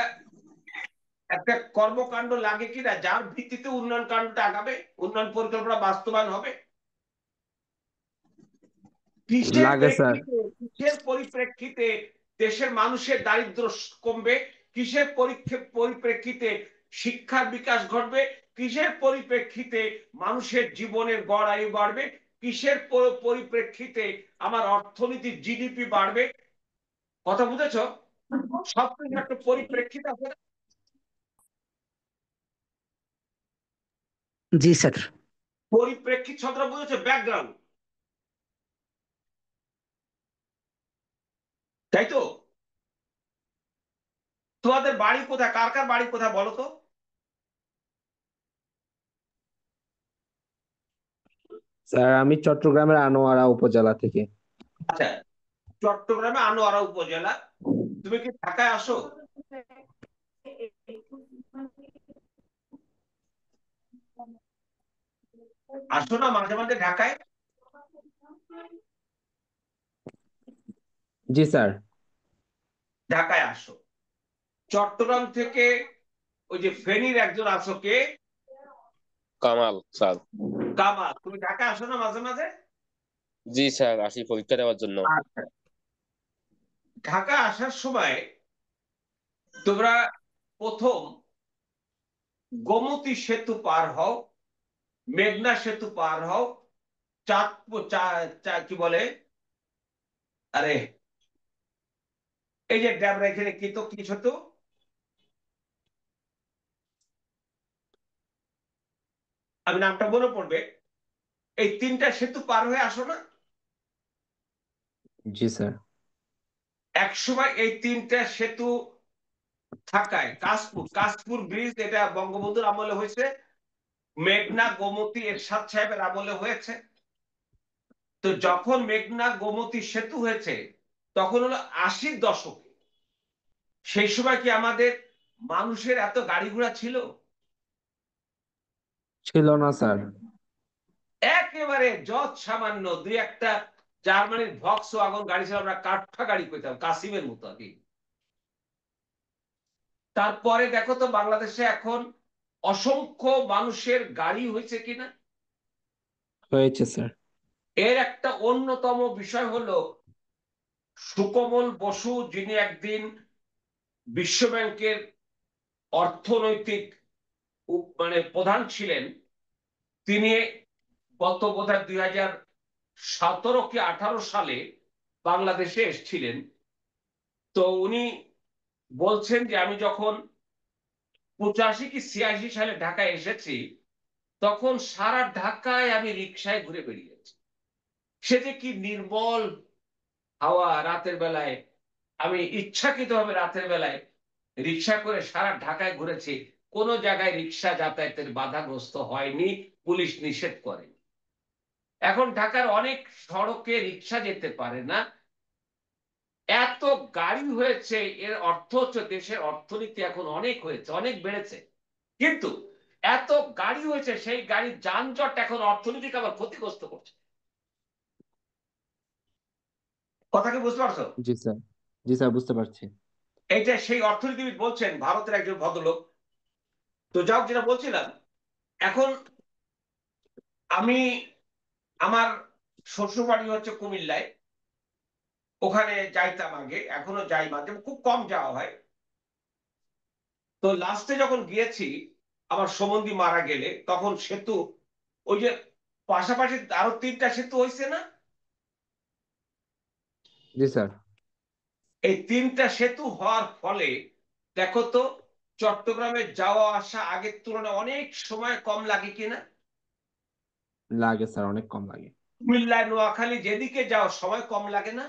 একটা কর্মকাণ্ড লাগে কিনা যার ভিত্তিতে উন্নয়ন কাণ্ডটা আগাবে, উন্নয়ন পরিকল্পনা বাস্তবায়ন হবে। লাগে স্যার। কিসের পরিপ্রেক্ষিতে দেশের মানুষের দারিদ্র্য কমবে, কিসের পরিপ্রেক্ষিতে শিক্ষার বিকাশ ঘটবে, কিসের পরিপ্রেক্ষিতে মানুষের জীবনের গড় আয়ু বাড়বে, কিসের পরিপ্রেক্ষিতে আমার অর্থনীতির জিডিপি বাড়বে। কথা বুঝেছ? সবকিছু একটা পরিপ্রেক্ষিত আছে। জি স্যার। পরিপ্রেক্ষিত শব্দটা বুঝেছো? ব্যাকগ্রাউন্ড, তাই তো? তোমাদের বাড়ি কোথায়, কার কার বাড়ি কোথায় বলো তো? স্যার আমি চট্টগ্রামের আনোয়ারা উপজেলা থেকে। আচ্ছা, চট্টগ্রামে আনোয়ারা উপজেলা। তুমি কি ঢাকায় আসো? আসো না মাঝে মাঝে ঢাকায়? জি স্যার। ঢাকায় আসো। চট্টগ্রাম থেকে ওই যে ফেনীর একজন আছো, কে? কামাল স্যার। কামাল, তুমি ঢাকায় আসো না মাঝে মাঝে? জি স্যার, আসি পরীক্ষা দেওয়ার জন্য। আচ্ছা, ঢাকা আসার সময় তোমরা প্রথম গোমতী সেতু পার হও, মেঘনা সেতু পার হও, চাঁদপুর কি বলে, আরে এই যে ড্যামরা এখানে কি তো কি সেতু, আমি নামটা মনে পড়বে। এই তিনটা সেতু পার হয়ে আসো না? জি স্যার। একসময় এই তিনটা সেতু থাকায় কাশপুর ব্রিজ, এটা বঙ্গবন্ধুর আমলে হয়েছে, মেঘনা গোমতী এরশাদ সাহেবের আমলে হয়েছে। তো যখন মেঘনা গোমতী সেতু হয়েছে তখন হলো 80-র দশক। সেই সময় কি আমাদের মানুষের এত গাড়ি ঘোড়া ছিল? ছিল না স্যার। একেবারে যৎ সামান্য দুই একটা জার্মানির ভক্স ওয়াগন গাড়ি ছিল, আমরা কাঠা গাড়ি পেতাম কাসিমের মতো আর কি। তারপরে দেখো তো বাংলাদেশে এখন অসংখ্য মানুষের গাড়ি হয়েছে কিনা। হয়েছে স্যার। এর একটা অন্যতম বিষয় হলো সুকোমল বসু, যিনি একদিন বিশ্ব ব্যাংকের অর্থনৈতিক মানে প্রধান ছিলেন, তিনি গত বোধহয় 17 কি 18 সালে বাংলাদেশে এসেছিলেন। তো উনি বলছেন যে আমি যখন 85 কি 86 সালে ঢাকায় এসেছি, তখন সারা ঢাকায় আমি রিক্সায় ঘুরে বেরিয়েছি। সে যে কি নির্মল হাওয়া রাতের বেলায়। আমি ইচ্ছাকৃতভাবে রাতের বেলায় রিক্সা করে সারা ঢাকায় ঘুরেছি, কোনো জায়গায় রিক্সা যাতায়াতের বাধাগ্রস্ত হয়নি, পুলিশ নিষেধ করে। এখন ঢাকার অনেক সড়কে রিক্সা যেতে পারে না, এত গাড়ি হয়েছে। এর অর্থ হচ্ছে দেশের অর্থনীতি এখন অনেক হয়েছে, অনেক বেড়েছে। কিন্তু এত গাড়ি হয়েছে, সেই গাড়ির যানজট এখন অর্থনীতিকে আবার ক্ষতিগ্রস্ত করছে। কথা কি বুঝতে পারছো? জি স্যার, জি স্যার, বুঝতে পারছি। এইটা সেই অর্থনীতিবিদ বলছেন, ভারতের একজন ভদ্রলোক। তো যাও, যেটা বলছিলাম, এখন আমি, আমার শ্বশুর বাড়ি হচ্ছে কুমিল্লায়, ওখানে যাইতাম আগে, এখনো যাই মাঝে, খুব কম যাওয়া হয়। তো লাস্টে যখন গিয়েছি, আমার সম্বন্ধী মারা গেলে, তখন সেতু, ওই যে পাশাপাশি আরো 3টা সেতু হয়েছে না, জি স্যার। এই 3টা সেতু হওয়ার ফলে দেখো তো, চট্টগ্রামে যাওয়া আসা আগের তুলনায় অনেক সময় কম লাগে কিনা। লাগে স্যার, অনেক কম লাগে। কুমিল্লায়, নোয়াখালী যেদিকে যাও সময় কম লাগে না।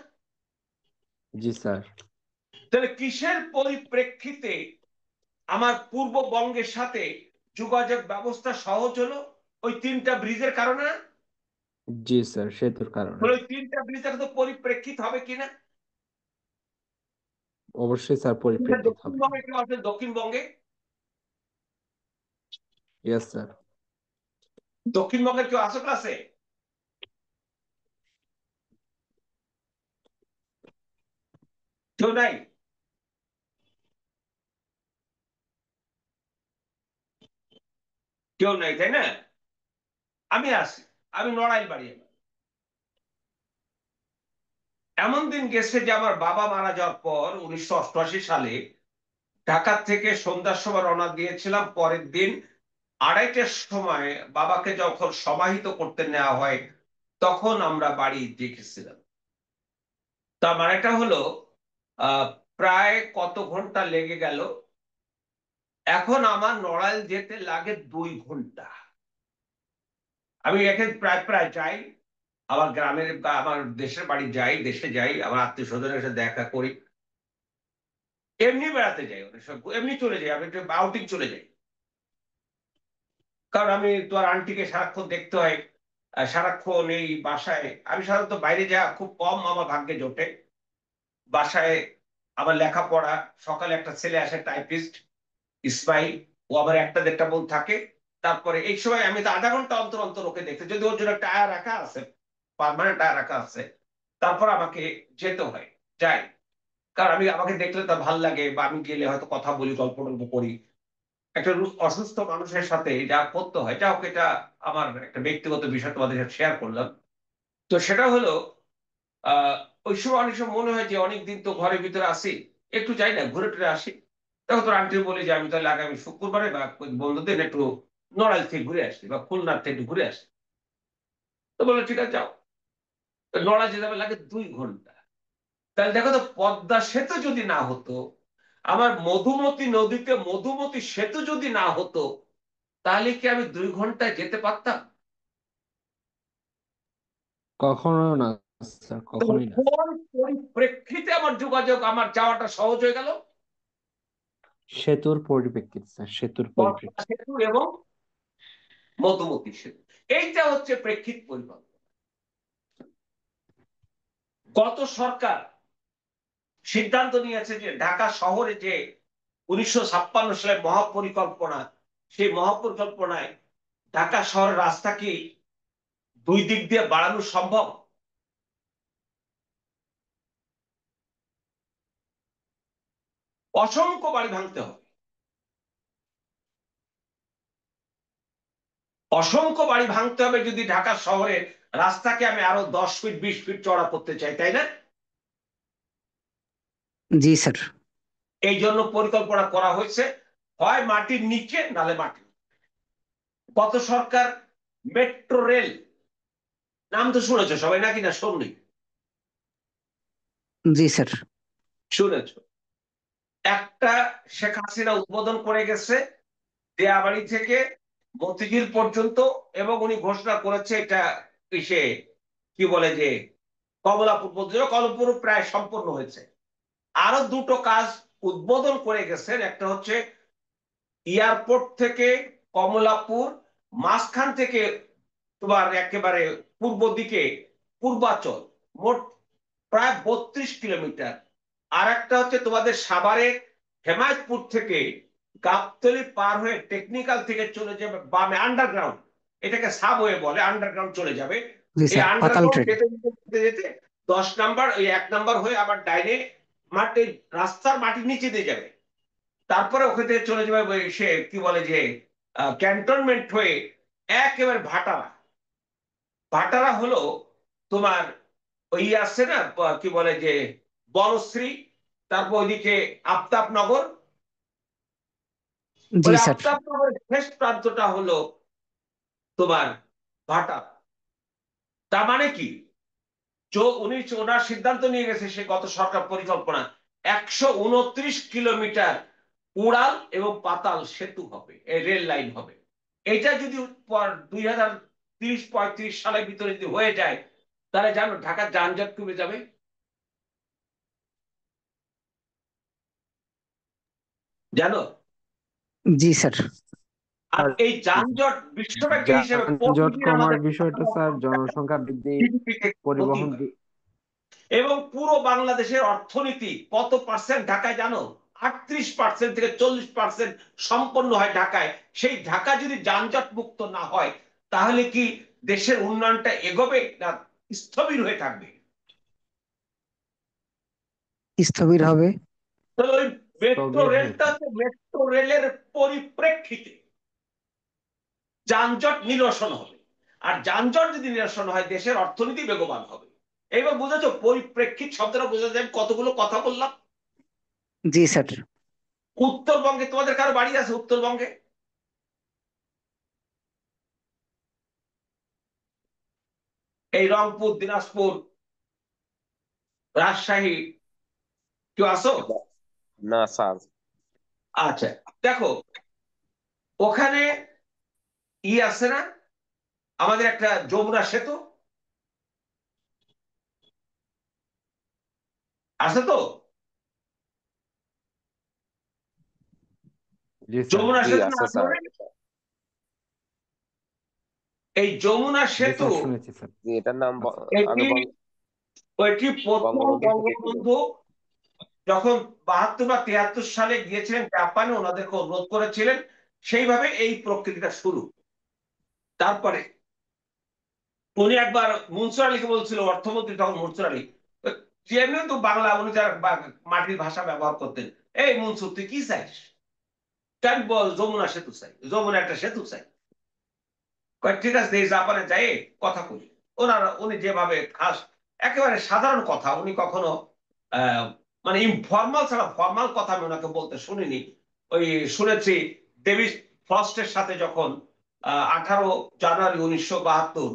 জি স্যার। তাহলে কিসের পরিপ্রেক্ষিতে আমার পূর্ববঙ্গের সাথে যোগাযোগ ব্যবস্থা সহজ হলো? ওই 3টা ব্রিজের কারণে না? জি স্যার, সেতুর কারণে। ওই 3টা ব্রিজের তো পরিপ্রেক্ষিত হবে কিনা? অবশ্যই স্যার, পরিপ্রেক্ষিত হবে। দক্ষিণবঙ্গে কেউ আছে? দক্ষিণবঙ্গে, ইয়েস স্যার। দক্ষিণবঙ্গের কেউ আছে ক্লাসে? কেউ নাই? কেউ নাই, তাই না? আমি আছি, আমি নড়াইল বাড়ি। এমন দিন গেছে যে আমার বাবা মারা যাওয়ার পর 1988 সালে ঢাকা থেকে সন্ধ্যার সময় রওনা দিয়েছিলাম। পরের দিন 2:30টার সময় বাবাকে যখন সমাহিত করতে নেওয়া হয়, তখন আমরা বাড়ি দেখেছিলাম। তার মানেটা হলো আহ প্রায় কত ঘন্টা লেগে গেল। এখন আমার নড়াইল যেতে লাগে 2 ঘন্টা। আমি এখানে প্রায় প্রায় যাই, আমার গ্রামের বা আমার দেশের বাড়ি যাই, দেশে যাই, আমার আত্মীয় স্বজনের সাথে দেখা করি। এমনি বেড়াতে যাই, অনেক সময় এমনি চলে যাই, আমি একটু আউটিং চলে যাই। কারণ আমি তো আর আন্টিকে সারাক্ষণ দেখতে হয়। সারাক্ষণ এই বাসায় আমি সাধারণত বাইরে যাওয়া খুব কম আমার ভাগ্যে জোটে। বাসায় আমার লেখাপড়া, সকালে একটা ছেলে আসে টাইপিস্ট, ইসমাইল, ও আবার 1টা 1.5টা বই থাকে। তারপরে এই সময় আমি তো আধা ঘন্টা অন্তর অন্তর ওকে দেখতে, যদি ওর জন্য টায়ার রাখা আছে, পার্মানেন্ট টায়ার রাখা আছে, তারপর আমাকে যেতে হয়, যাই। কারণ আমি, আমাকে দেখলে তার ভাল লাগে, বা আমি গেলে হয়তো কথা বলি, গল্প টল্প করি। একটা অসুস্থ মানুষের সাথে যা করতে হয়, যা হোক, এটা আমার একটা ব্যক্তিগত বিষয় তোমাদের সাথে শেয়ার করলাম। তো সেটা হলো, আহ ওই সময় অনেক সময় মনে হয় যে অনেকদিন তো ঘরের ভিতরে আসি, একটু যাই না, ঘুরে টুরে আসি। তখন তোর আন্টি বলি যে আমি তাহলে আগামী শুক্রবারে বা বন্ধুদের একটু নড়াইল থেকে ঘুরে আসি, বা খুলনার থেকে একটু ঘুরে আসি। তো বলে ঠিক আছে, যাও। তো নড়াইল যেতে আমার লাগে 2 ঘন্টা। তাহলে দেখো তো, পদ্মা সেতু যদি না হতো, আমার মধুমতি নদীতে মধুমতি সেতু যদি না হতো, তাহলে কি আমি 2 ঘন্টায় যেতে পারতাম? কখনো না স্যার, তো কখনোই না। কোন পরিপ্রেক্ষিতে আমার যোগাযোগ, আমার যাওয়াটা সহজ হয়ে গেল? সেতুর পরিপ্রেক্ষিত স্যার, সেতুর পদ্মা পরিপ্রেক্ষিত। সেতু এবং মধুমতি সেতু, এইটা হচ্ছে প্রেক্ষিত পরিকল্পনা। গত সরকার সিদ্ধান্ত নিয়েছে যে ঢাকা শহরে যে 1956 সালে মহাপরিকল্পনা, সেই মহাপরিকল্পনায় ঢাকা শহরের রাস্তা কি 2 দিক দিয়ে বাড়ানো সম্ভব? অসংখ্য বাড়ি ভাঙতে হবে, অসংখ্য বাড়ি ভাঙতে হবে যদি ঢাকা শহরের রাস্তাকে আমি আরো 10 ফিট 20 ফিট চড়া করতে চাই, তাই না? জি স্যার। এই জন্য পরিকল্পনা করা হয়েছে, হয় মাটির নিচে নালে মাটি। গত সরকার মেট্রো রেল নাম তো শুনেছো সবাই নাকি, না শুননি? জি স্যার। শুনেছো। একটা শেখ হাসিনা উদ্বোধন করে গেছে দেয়াবাড়ি থেকে মতিঝিল পর্যন্ত, এবং উনি ঘোষণা করেছে এটা সে কি বলে যে কমলাপুর পর্যন্ত, কমলাপুর প্রায় সম্পূর্ণ হয়েছে। আরো দুটো কাজ উদ্বোধন করে গেছেন, একটা হচ্ছে এয়ারপোর্ট থেকে কমলাপুর, মাঝখান থেকে তোমার একেবারে পূর্ব দিকে পূর্বাচল, মোট প্রায় 32 কিলোমিটার। আর একটা হচ্ছে তোমাদের সাভারে হেমায়তপুর থেকে গাবতলী পার হয়ে টেকনিক্যাল থেকে চলে যাবে বামে আন্ডারগ্রাউন্ড, এটাকে সাবওয়ে বলে, আন্ডারগ্রাউন্ড চলে যাবে। জি এই স্যার, পাতাল আন্ডারগ্রাউন্ড ট্রেন। যেতে যেতে যেতে যেতে 10 নাম্বার, ওই 1 নাম্বার হয়ে আবার ডাইনে মাটি, রাস্তার মাটির নিচে দিয়ে যাবে। তারপরে ওখান থেকে চলে যাবে সে কি বলে যে ক্যান্টনমেন্ট হয়ে একেবারে ভাটারা। ভাটারা হলো তোমার ওই আছে না কি বলে যে বনশ্রী, তারপর ওইদিকে আফতাবনগর। জি ওই স্যার। আফতাবনগরের শেষ প্রান্তটা হলো তোমার ভাটারা। তার মানে কি, উনি ওনার সিদ্ধান্ত নিয়ে গেছে, সে গত সরকার পরিকল্পনা 129 কিলোমিটার উড়াল এবং পাতাল সেতু হবে, এই রেল লাইন হবে। এটা যদি 2030-35 সালের ভিতরে যদি হয়ে যায়, তাহলে জানো ঢাকার যানজট কমে যাবে। জানো? জি স্যার। আর স্যার এই যানজট বিশ্বব্যাংক হিসেবে যানজট প্রতিদিন কমার আমাদের বিষয়টা স্যার জনসংখ্যা বৃদ্ধি, জিডিপিতে ক্ষতি পরিবহন হয়। এবং পুরো বাংলাদেশের অর্থনীতি কত পার্সেন্ট ঢাকায় জানো? 38% থেকে 40% সম্পন্ন হয় ঢাকায়। সেই ঢাকা যদি যানজট মুক্ত না হয়, তাহলে কি দেশের উন্নয়নটা এগোবে না স্থবির হয়ে থাকবে? স্থবির হবে। তাহলে ওই মেট্রো স্থবির হয়ে রেলটা, থাকে। মেট্রো রেলের পরিপ্রেক্ষিতে যানজট নিরসন হবে। আর যানজট যদি নিরসন হয়, দেশের অর্থনীতি বেগবান হবে। এইবার বুঝেছো পরিপ্রেক্ষিত শব্দটা বোঝা যায়? কতগুলো কথা বললাম। জি স্যার। উত্তরবঙ্গে তোমাদের কারো বাড়ি আছে উত্তরবঙ্গে? এই রংপুর, দিনাজপুর, রাজশাহী, কেউ আসো? না স্যার। আচ্ছা, দেখো ওখানে আছে না আমাদের একটা যমুনা সেতু আছে তো? জি স্যার। যমুনা জি সেতু না আছে আছে স্যার। না? এই যমুনা জি সেতু, স্যার, শুনেছি স্যার। জি, এটার নাম আচ্ছা। আগে এটি ওইটি প্রথম বঙ্গবন্ধু থেকে ছিল। বঙ্গবন্ধু যখন 72 বা 73 সালে গিয়েছিলেন জাপানে, ওনাদেরকে অনুরোধ করেছিলেন, সেইভাবে এই প্রক্রিয়াটা শুরু। তারপরে উনি একবার মনসুর আলীকে বলছিল, অর্থমন্ত্রী তখন মনসুর আলী, যেমনি তো বাংলা, উনি যারা মাটির ভাষা ব্যবহার করতেন, এই মনসুর তুই কি চাইস? আমি বল যমুনা সেতু চাই, যমুনা একটা সেতু চাই। ঠিক আছে, এই জাপানে যাই কথা বলি। উনি যেভাবে খাস একেবারে সাধারণ কথা, উনি কখনো আহ মানে ইনফর্মাল ছাড়া ফর্মাল কথা আমি ওনাকে বলতে শুনিনি। ওই শুনেছি ডেভিড ফ্রস্টের সাথে যখন 18 জানুয়ারি 1972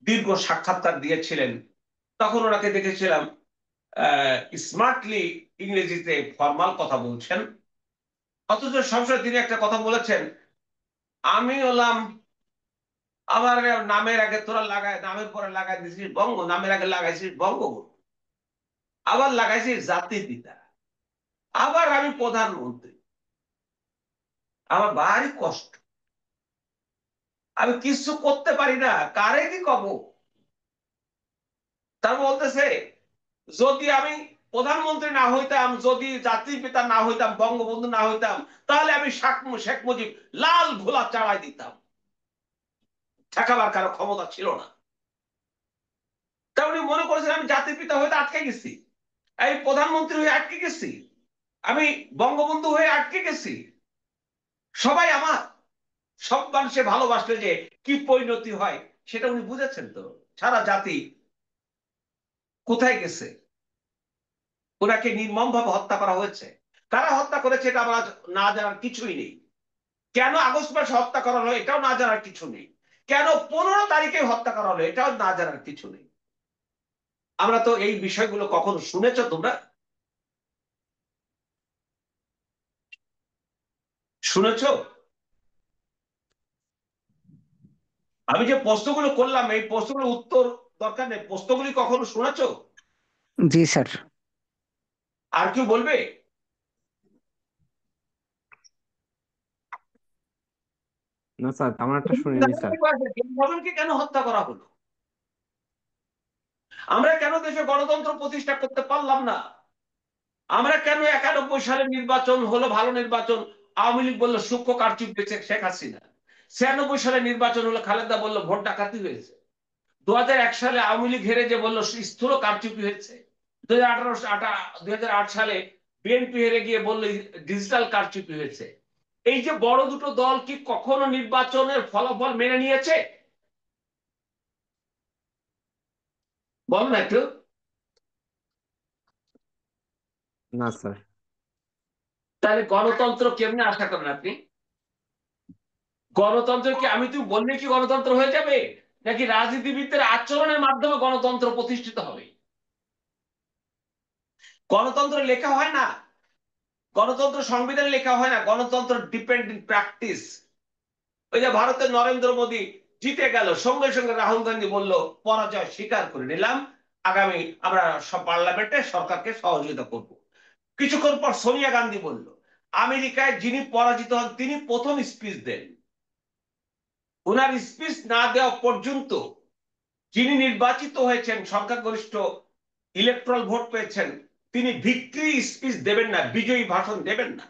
দীর্ঘ সাক্ষাৎকার দিয়েছিলেন, তখন ওনাকে দেখেছিলাম স্মার্টলি ইংরেজিতে ফর্মাল কথা বলছেন। অথচ সবসময় তিনি একটা কথা বলেছেন, আমি হলাম, আমার নামের আগে তোরা লাগাই, নামের পরে লাগাই দিছিস বঙ্গ, নামের আগে লাগাইছিস বঙ্গবন্ধু, আবার লাগাইছিস জাতির পিতা, আবার আমি প্রধানমন্ত্রী। আমার ভারী কষ্ট, আমি কিছু করতে পারি না, কারে কি কব? তার বলতেছে, যদি আমি প্রধানমন্ত্রী না হইতাম, যদি জাতির পিতা না হইতাম, বঙ্গবন্ধু না হইতাম, তাহলে আমি শেখ মুজিব লাল ঘোলা চাড়াই দিতাম। ঠেকাবার কারো ক্ষমতা ছিল না। তা উনি মনে করেছেন আমি জাতির পিতা হইতে আটকে গেছি, আমি প্রধানমন্ত্রী হয়ে আটকে গেছি, আমি বঙ্গবন্ধু হয়ে আটকে গেছি, সবাই আমার। সব মানুষে ভালোবাসলে যে কি পরিণতি হয় সেটা উনি বুঝেছেন তো। সারা জাতি কোথায় গেছে? ওনাকে নির্মম ভাবে হত্যা করা হয়েছে। কারা হত্যা করেছে এটা আমরা না জানার কিছুই নেই। কেন আগস্ট মাসে হত্যা করা হলো এটাও না জানার কিছু নেই। কেন 15 তারিখে হত্যা করা হলো এটাও না জানার কিছু নেই। আমরা তো এই বিষয়গুলো কখনো শুনেছো তোমরা? শুনেছো? আমি যে প্রশ্নগুলো করলাম এই প্রশ্নগুলোর উত্তর দরকার নেই, প্রশ্নগুলি কখনো শুনেছো? জি স্যার। আর কি বলবে? না স্যার, তেমন একটা শুনিনি স্যার। ভবনকে কেন হত্যা করা হলো? আমরা কেন দেশে গণতন্ত্র প্রতিষ্ঠা করতে পারলাম না? আমরা কেন 91 সালে নির্বাচন হলো ভালো নির্বাচন, আওয়ামী লীগ বললো সূক্ষ্ম কারচুপি হয়েছে শেখ হাসিনা, 96 সালে নির্বাচন হলো খালেদা বললো ভোট ডাকাতি হয়েছে, 2001 সালে আওয়ামী লীগ হেরে যে বললো স্থূল কারচুপি হয়েছে, 2008 সালে বিএনপি হেরে গিয়ে বললো ডিজিটাল কারচুপি হয়েছে। এই যে বড় দুটো দল কি কখনো নির্বাচনের ফলাফল মেনে নিয়েছে? বল না একটু। না স্যার। তাহলে গণতন্ত্র কেমনে আশা করেন আপনি? গণতন্ত্র কি আমি তুই বললে কি গণতন্ত্র হয়ে যাবে, নাকি রাজনীতিবিদদের আচরণের মাধ্যমে গণতন্ত্র প্রতিষ্ঠিত হবে? গণতন্ত্র লেখা হয় না, গণতন্ত্র সংবিধানে লেখা হয় না, গণতন্ত্র ডিপেন্ড ইন প্র্যাকটিস। ওই যে ভারতের নরেন্দ্র মোদী জিতে গেল, সঙ্গে সঙ্গে রাহুল গান্ধী বলল পরাজয় স্বীকার করে নিলাম, আগামী আমরা সব পার্লামেন্টে সরকারকে সহযোগিতা করব। কিছুক্ষণ পর সোনিয়া গান্ধী বলল, আমেরিকায় যিনি পরাজিত হন তিনি প্রথম স্পিচ দেন, ওনার স্পিচ না দেওয়া পর্যন্ত যিনি নির্বাচিত হয়েছেন সংখ্যাগরিষ্ঠ ইলেকট্রাল ভোট পেয়েছেন তিনি ভিক্টরি স্পিচ দেবেন না, বিজয়ী ভাষণ দেবেন না।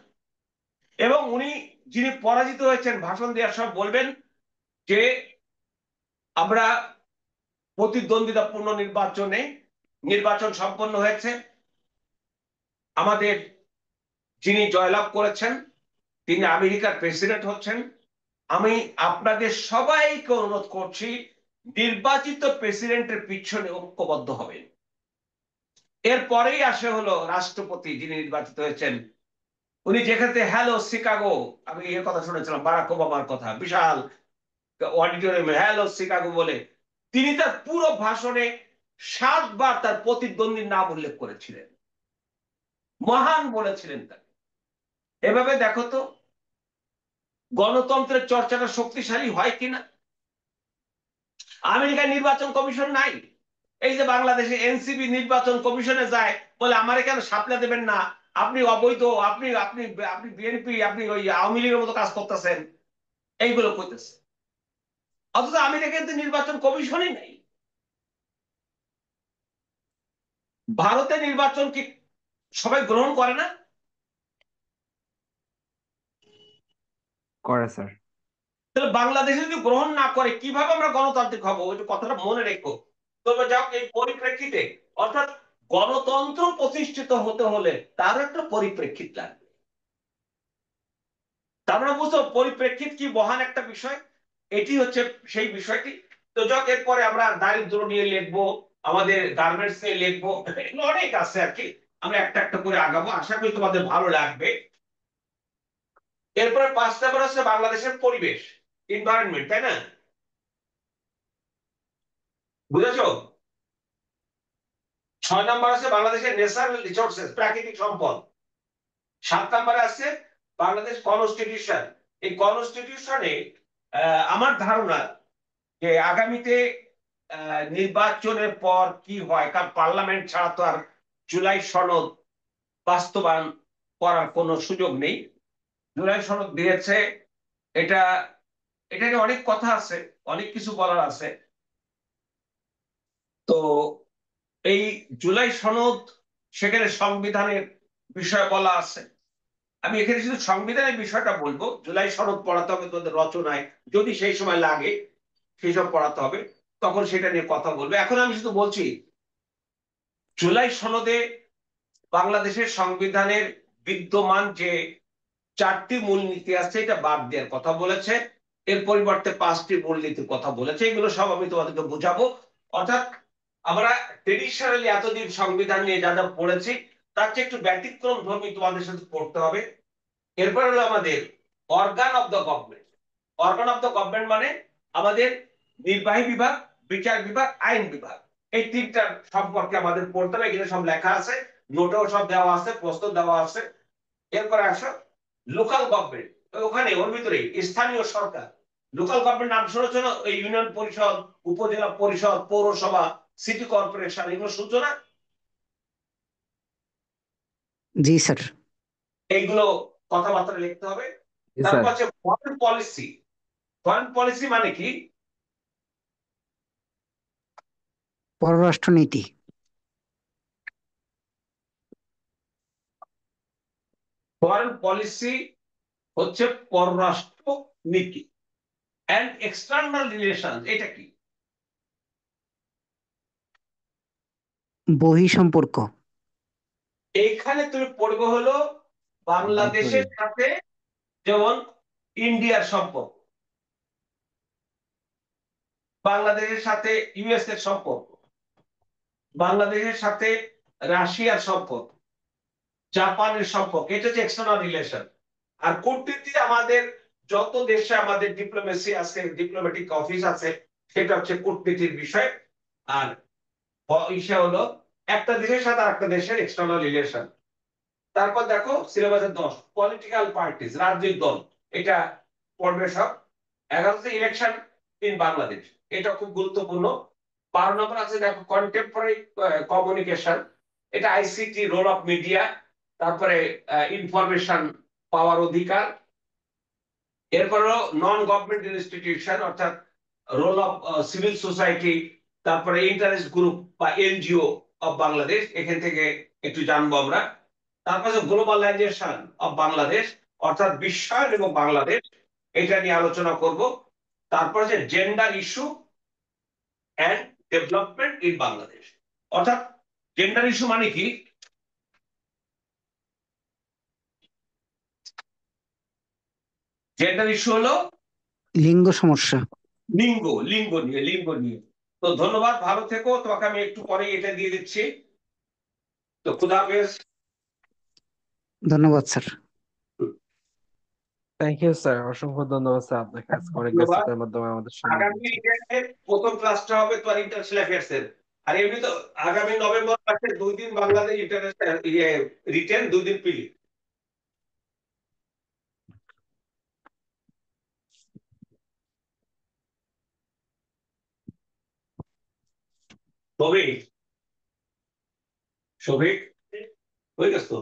এবং উনি যিনি পরাজিত হয়েছেন ভাষণ দেওয়ার সময় বলবেন যে আমরা প্রতিদ্বন্দ্বিতাপূর্ণ নির্বাচন সম্পন্ন হয়েছে, আমাদের যিনি জয়লাভ করেছেন তিনি আমেরিকার প্রেসিডেন্ট হচ্ছেন, আমি আপনাদের সবাইকে অনুরোধ করছি নির্বাচিত প্রেসিডেন্টের পিছনে ঐক্যবদ্ধ হবেন। এরপরেই আসে হলো রাষ্ট্রপতি যিনি নির্বাচিত হয়েছেন, উনি যেখানে হ্যালো শিকাগো, আমি এর কথা শুনেছিলাম বারাক ওবামার কথা, বিশাল অডিটোরিয়ামে হ্যালো শিকাগো বলে তিনি তার পুরো ভাষণে 7 বার তার প্রতিদ্বন্দ্বীর নাম উল্লেখ করেছিলেন, মহান বলেছিলেন তাকে। এভাবে দেখো তো গণতন্ত্রের চর্চাটা শক্তিশালী হয় কিনা। আমেরিকার নির্বাচন কমিশন নাই, এই যে বাংলাদেশে এনসিপি নির্বাচন কমিশনে যায় বলে আমারে কেন সাপলা দেবেন না, আপনি অবৈধ, আপনি আপনি আপনি বিএনপি, আপনি ওই আওয়ামী লীগের মতো কাজ করতেছেন, এইগুলো করতেছে। অথচ আমেরিকা কিন্তু নির্বাচন কমিশনই নাই। ভারতে নির্বাচন কি সবাই গ্রহণ করে না? করে স্যার। তাহলে বাংলাদেশে যদি গ্রহণ না করে কিভাবে আমরা গণতান্ত্রিক হবো, ওই যে কথাটা মনে রেখো। তবে যাও এই পরিপ্রেক্ষিতে অর্থাৎ গণতন্ত্র প্রতিষ্ঠিত হতে হলে তার একটা পরিপ্রেক্ষিত লাগবে। তার মানে বুঝতো পরিপ্রেক্ষিত কি মহান একটা বিষয়, এটি হচ্ছে সেই বিষয়টি। তো যাক এরপরে আমরা দারিদ্র নিয়ে লিখবো, আমাদের গার্মেন্টস নিয়ে লিখবো, অনেক আছে আর কি, আমরা একটা একটা করে আগাবো, আশা করি তোমাদের ভালো লাগবে। এরপরে 5 নম্বর হচ্ছে বাংলাদেশের পরিবেশ, এনভায়রনমেন্ট, তাই না? বুঝেছো? 6 নম্বর আছে বাংলাদেশের ন্যাচারাল রিসোর্সেস, প্রাকৃতিক সম্পদ। 7 নম্বরে আছে বাংলাদেশ কনস্টিটিউশন। এই কনস্টিটিউশনে আমার ধারণা যে আগামীতে নির্বাচনের পর কি হয়, কারণ পার্লামেন্ট ছাড়া তো আর জুলাই সনদ বাস্তবায়ন করার কোনো সুযোগ নেই। জুলাই সনদ দিয়েছে, এটা এটা নিয়ে অনেক কথা আছে, অনেক কিছু বলার আছে। তো এই জুলাই সনদ, সেখানে সংবিধানের বিষয় বলা আছে। আমি এখানে শুধু সংবিধানের বিষয়টা বলবো, জুলাই সনদ পড়াতে হবে তোদের রচনায়, যদি সেই সময় লাগে সেই সব পড়াতে হবে, তখন সেটা নিয়ে কথা বলবো। এখন আমি শুধু বলছি জুলাই সনদে বাংলাদেশের সংবিধানের বিদ্যমান যে 4টি মূলনীতি আছে এটা বাদ দেওয়ার কথা বলেছে, এর পরিবর্তে 5টি মূলনীতির কথা বলেছে, এগুলো সব আমি তোমাদেরকে বুঝাবো। অর্থাৎ আমরা ট্রেডিশনালি এতদিন সংবিধান নিয়ে যা যা পড়েছি তার চেয়ে একটু ব্যতিক্রম ধর্মী তোমাদের সাথে পড়তে হবে। এরপর হলো আমাদের organ of the government. Organ of the government মানে আমাদের নির্বাহী বিভাগ, বিচার বিভাগ, আইন বিভাগ, এই তিনটার সম্পর্কে আমাদের পড়তে হবে। এখানে সব লেখা আছে, নোটেও সব দেওয়া আছে, প্রশ্ন দেওয়া আছে। এরপরে আসো লোকাল গভর্নমেন্ট, ওখানে ওর ভিতরে স্থানীয় সরকার। লোকাল গভর্নমেন্ট নাম শুনেছ না? ওই ইউনিয়ন পরিষদ, উপজেলা পরিষদ, পৌরসভা, সিটি কর্পোরেশন, এগুলো শুনছো না? জি স্যার। এইগুলো কথাবার্তা লিখতে হবে। জি স্যার। তারপর হচ্ছে ফরেন পলিসি। ফরেন পলিসি মানে কি? পররাষ্ট্রনীতি। ফরেন পলিসি হচ্ছে পররাষ্ট্র নীতি। এন্ড এক্সটার্নাল রিলেশন এটা কি? বহি সম্পর্ক। এইখানে তুমি পড়বে হলো বাংলাদেশের সাথে, যেমন ইন্ডিয়ার সম্পর্ক, বাংলাদেশের সাথে ইউএস এর সম্পর্ক, বাংলাদেশের সাথে রাশিয়ার সম্পর্ক, জাপানের সম্পর্ক, এটা হচ্ছে এক্সটার্নাল রিলেশন। আর কূটনীতি আমাদের যত দেশে আমাদের ডিপ্লোমেসি আছে, ডিপ্লোম্যাটিক অফিস আছে, সেটা হচ্ছে কূটনীতির বিষয়। আর ইসে হলো একটা দেশের সাথে আরেকটা দেশের এক্সটার্নাল রিলেশন। তারপর দেখো সিলেবাসের 10 পলিটিক্যাল পার্টিস, রাজনৈতিক দল, এটা পড়বে সব। 11তে ইলেকশন ইন বাংলাদেশ, এটা খুব গুরুত্বপূর্ণ। 12 নম্বর আছে দেখো কন্টেম্পোরারি কমিউনিকেশন, এটা আইসিটি, রোল অফ মিডিয়া, তারপরে ইনফরমেশন পাওয়ার অধিকার। এরপর নন গভর্নমেন্ট ইনস্টিটিউশন, অর্থাৎ রোল অফ সিভিল সোসাইটি, তারপরে ইন্টারেস্ট গ্রুপ বা এনজিও অফ বাংলাদেশ, এখান থেকে একটু জানবো আমরা। তারপরে গ্লোবালাইজেশন অফ বাংলাদেশ, অর্থাৎ বিশ্বায়ন এবং বাংলাদেশ, এটা নিয়ে আলোচনা করব। তারপর যে gender issue and development in Bangladesh, অর্থাৎ জেন্ডার ইস্যু মানে কি? জেন্ডার ইস্যু হলো লিঙ্গ সমস্যা। লিঙ্গ, লিঙ্গ নিয়ে। তো ধন্যবাদ, ভালো থেকো। তোমাকে আমি একটু পরে এটা দিয়ে দিচ্ছি। তো খুদা হাফেজ। ধন্যবাদ স্যার। থ্যাংক ইউ স্যার, অসংখ্য ধন্যবাদ স্যার আপনাকে আজকে অনেক ধন্যবাদ। ব্যস্ততার মাধ্যমে আমাদের সময় আগামী দিয়েছেন। উইকেন্ডের প্রথম ক্লাসটা হবে তোমার ইন্টারন্যাশনাল অ্যাফেয়ার্স এর। আর এমনি তো আগামী নভেম্বর মাসে 2 দিন বাংলাদেশ ইন্টারন্যাশনাল রিটেন, 2 দিন পিলি। শোভিক, শোভিক হয়ে গেছে তো?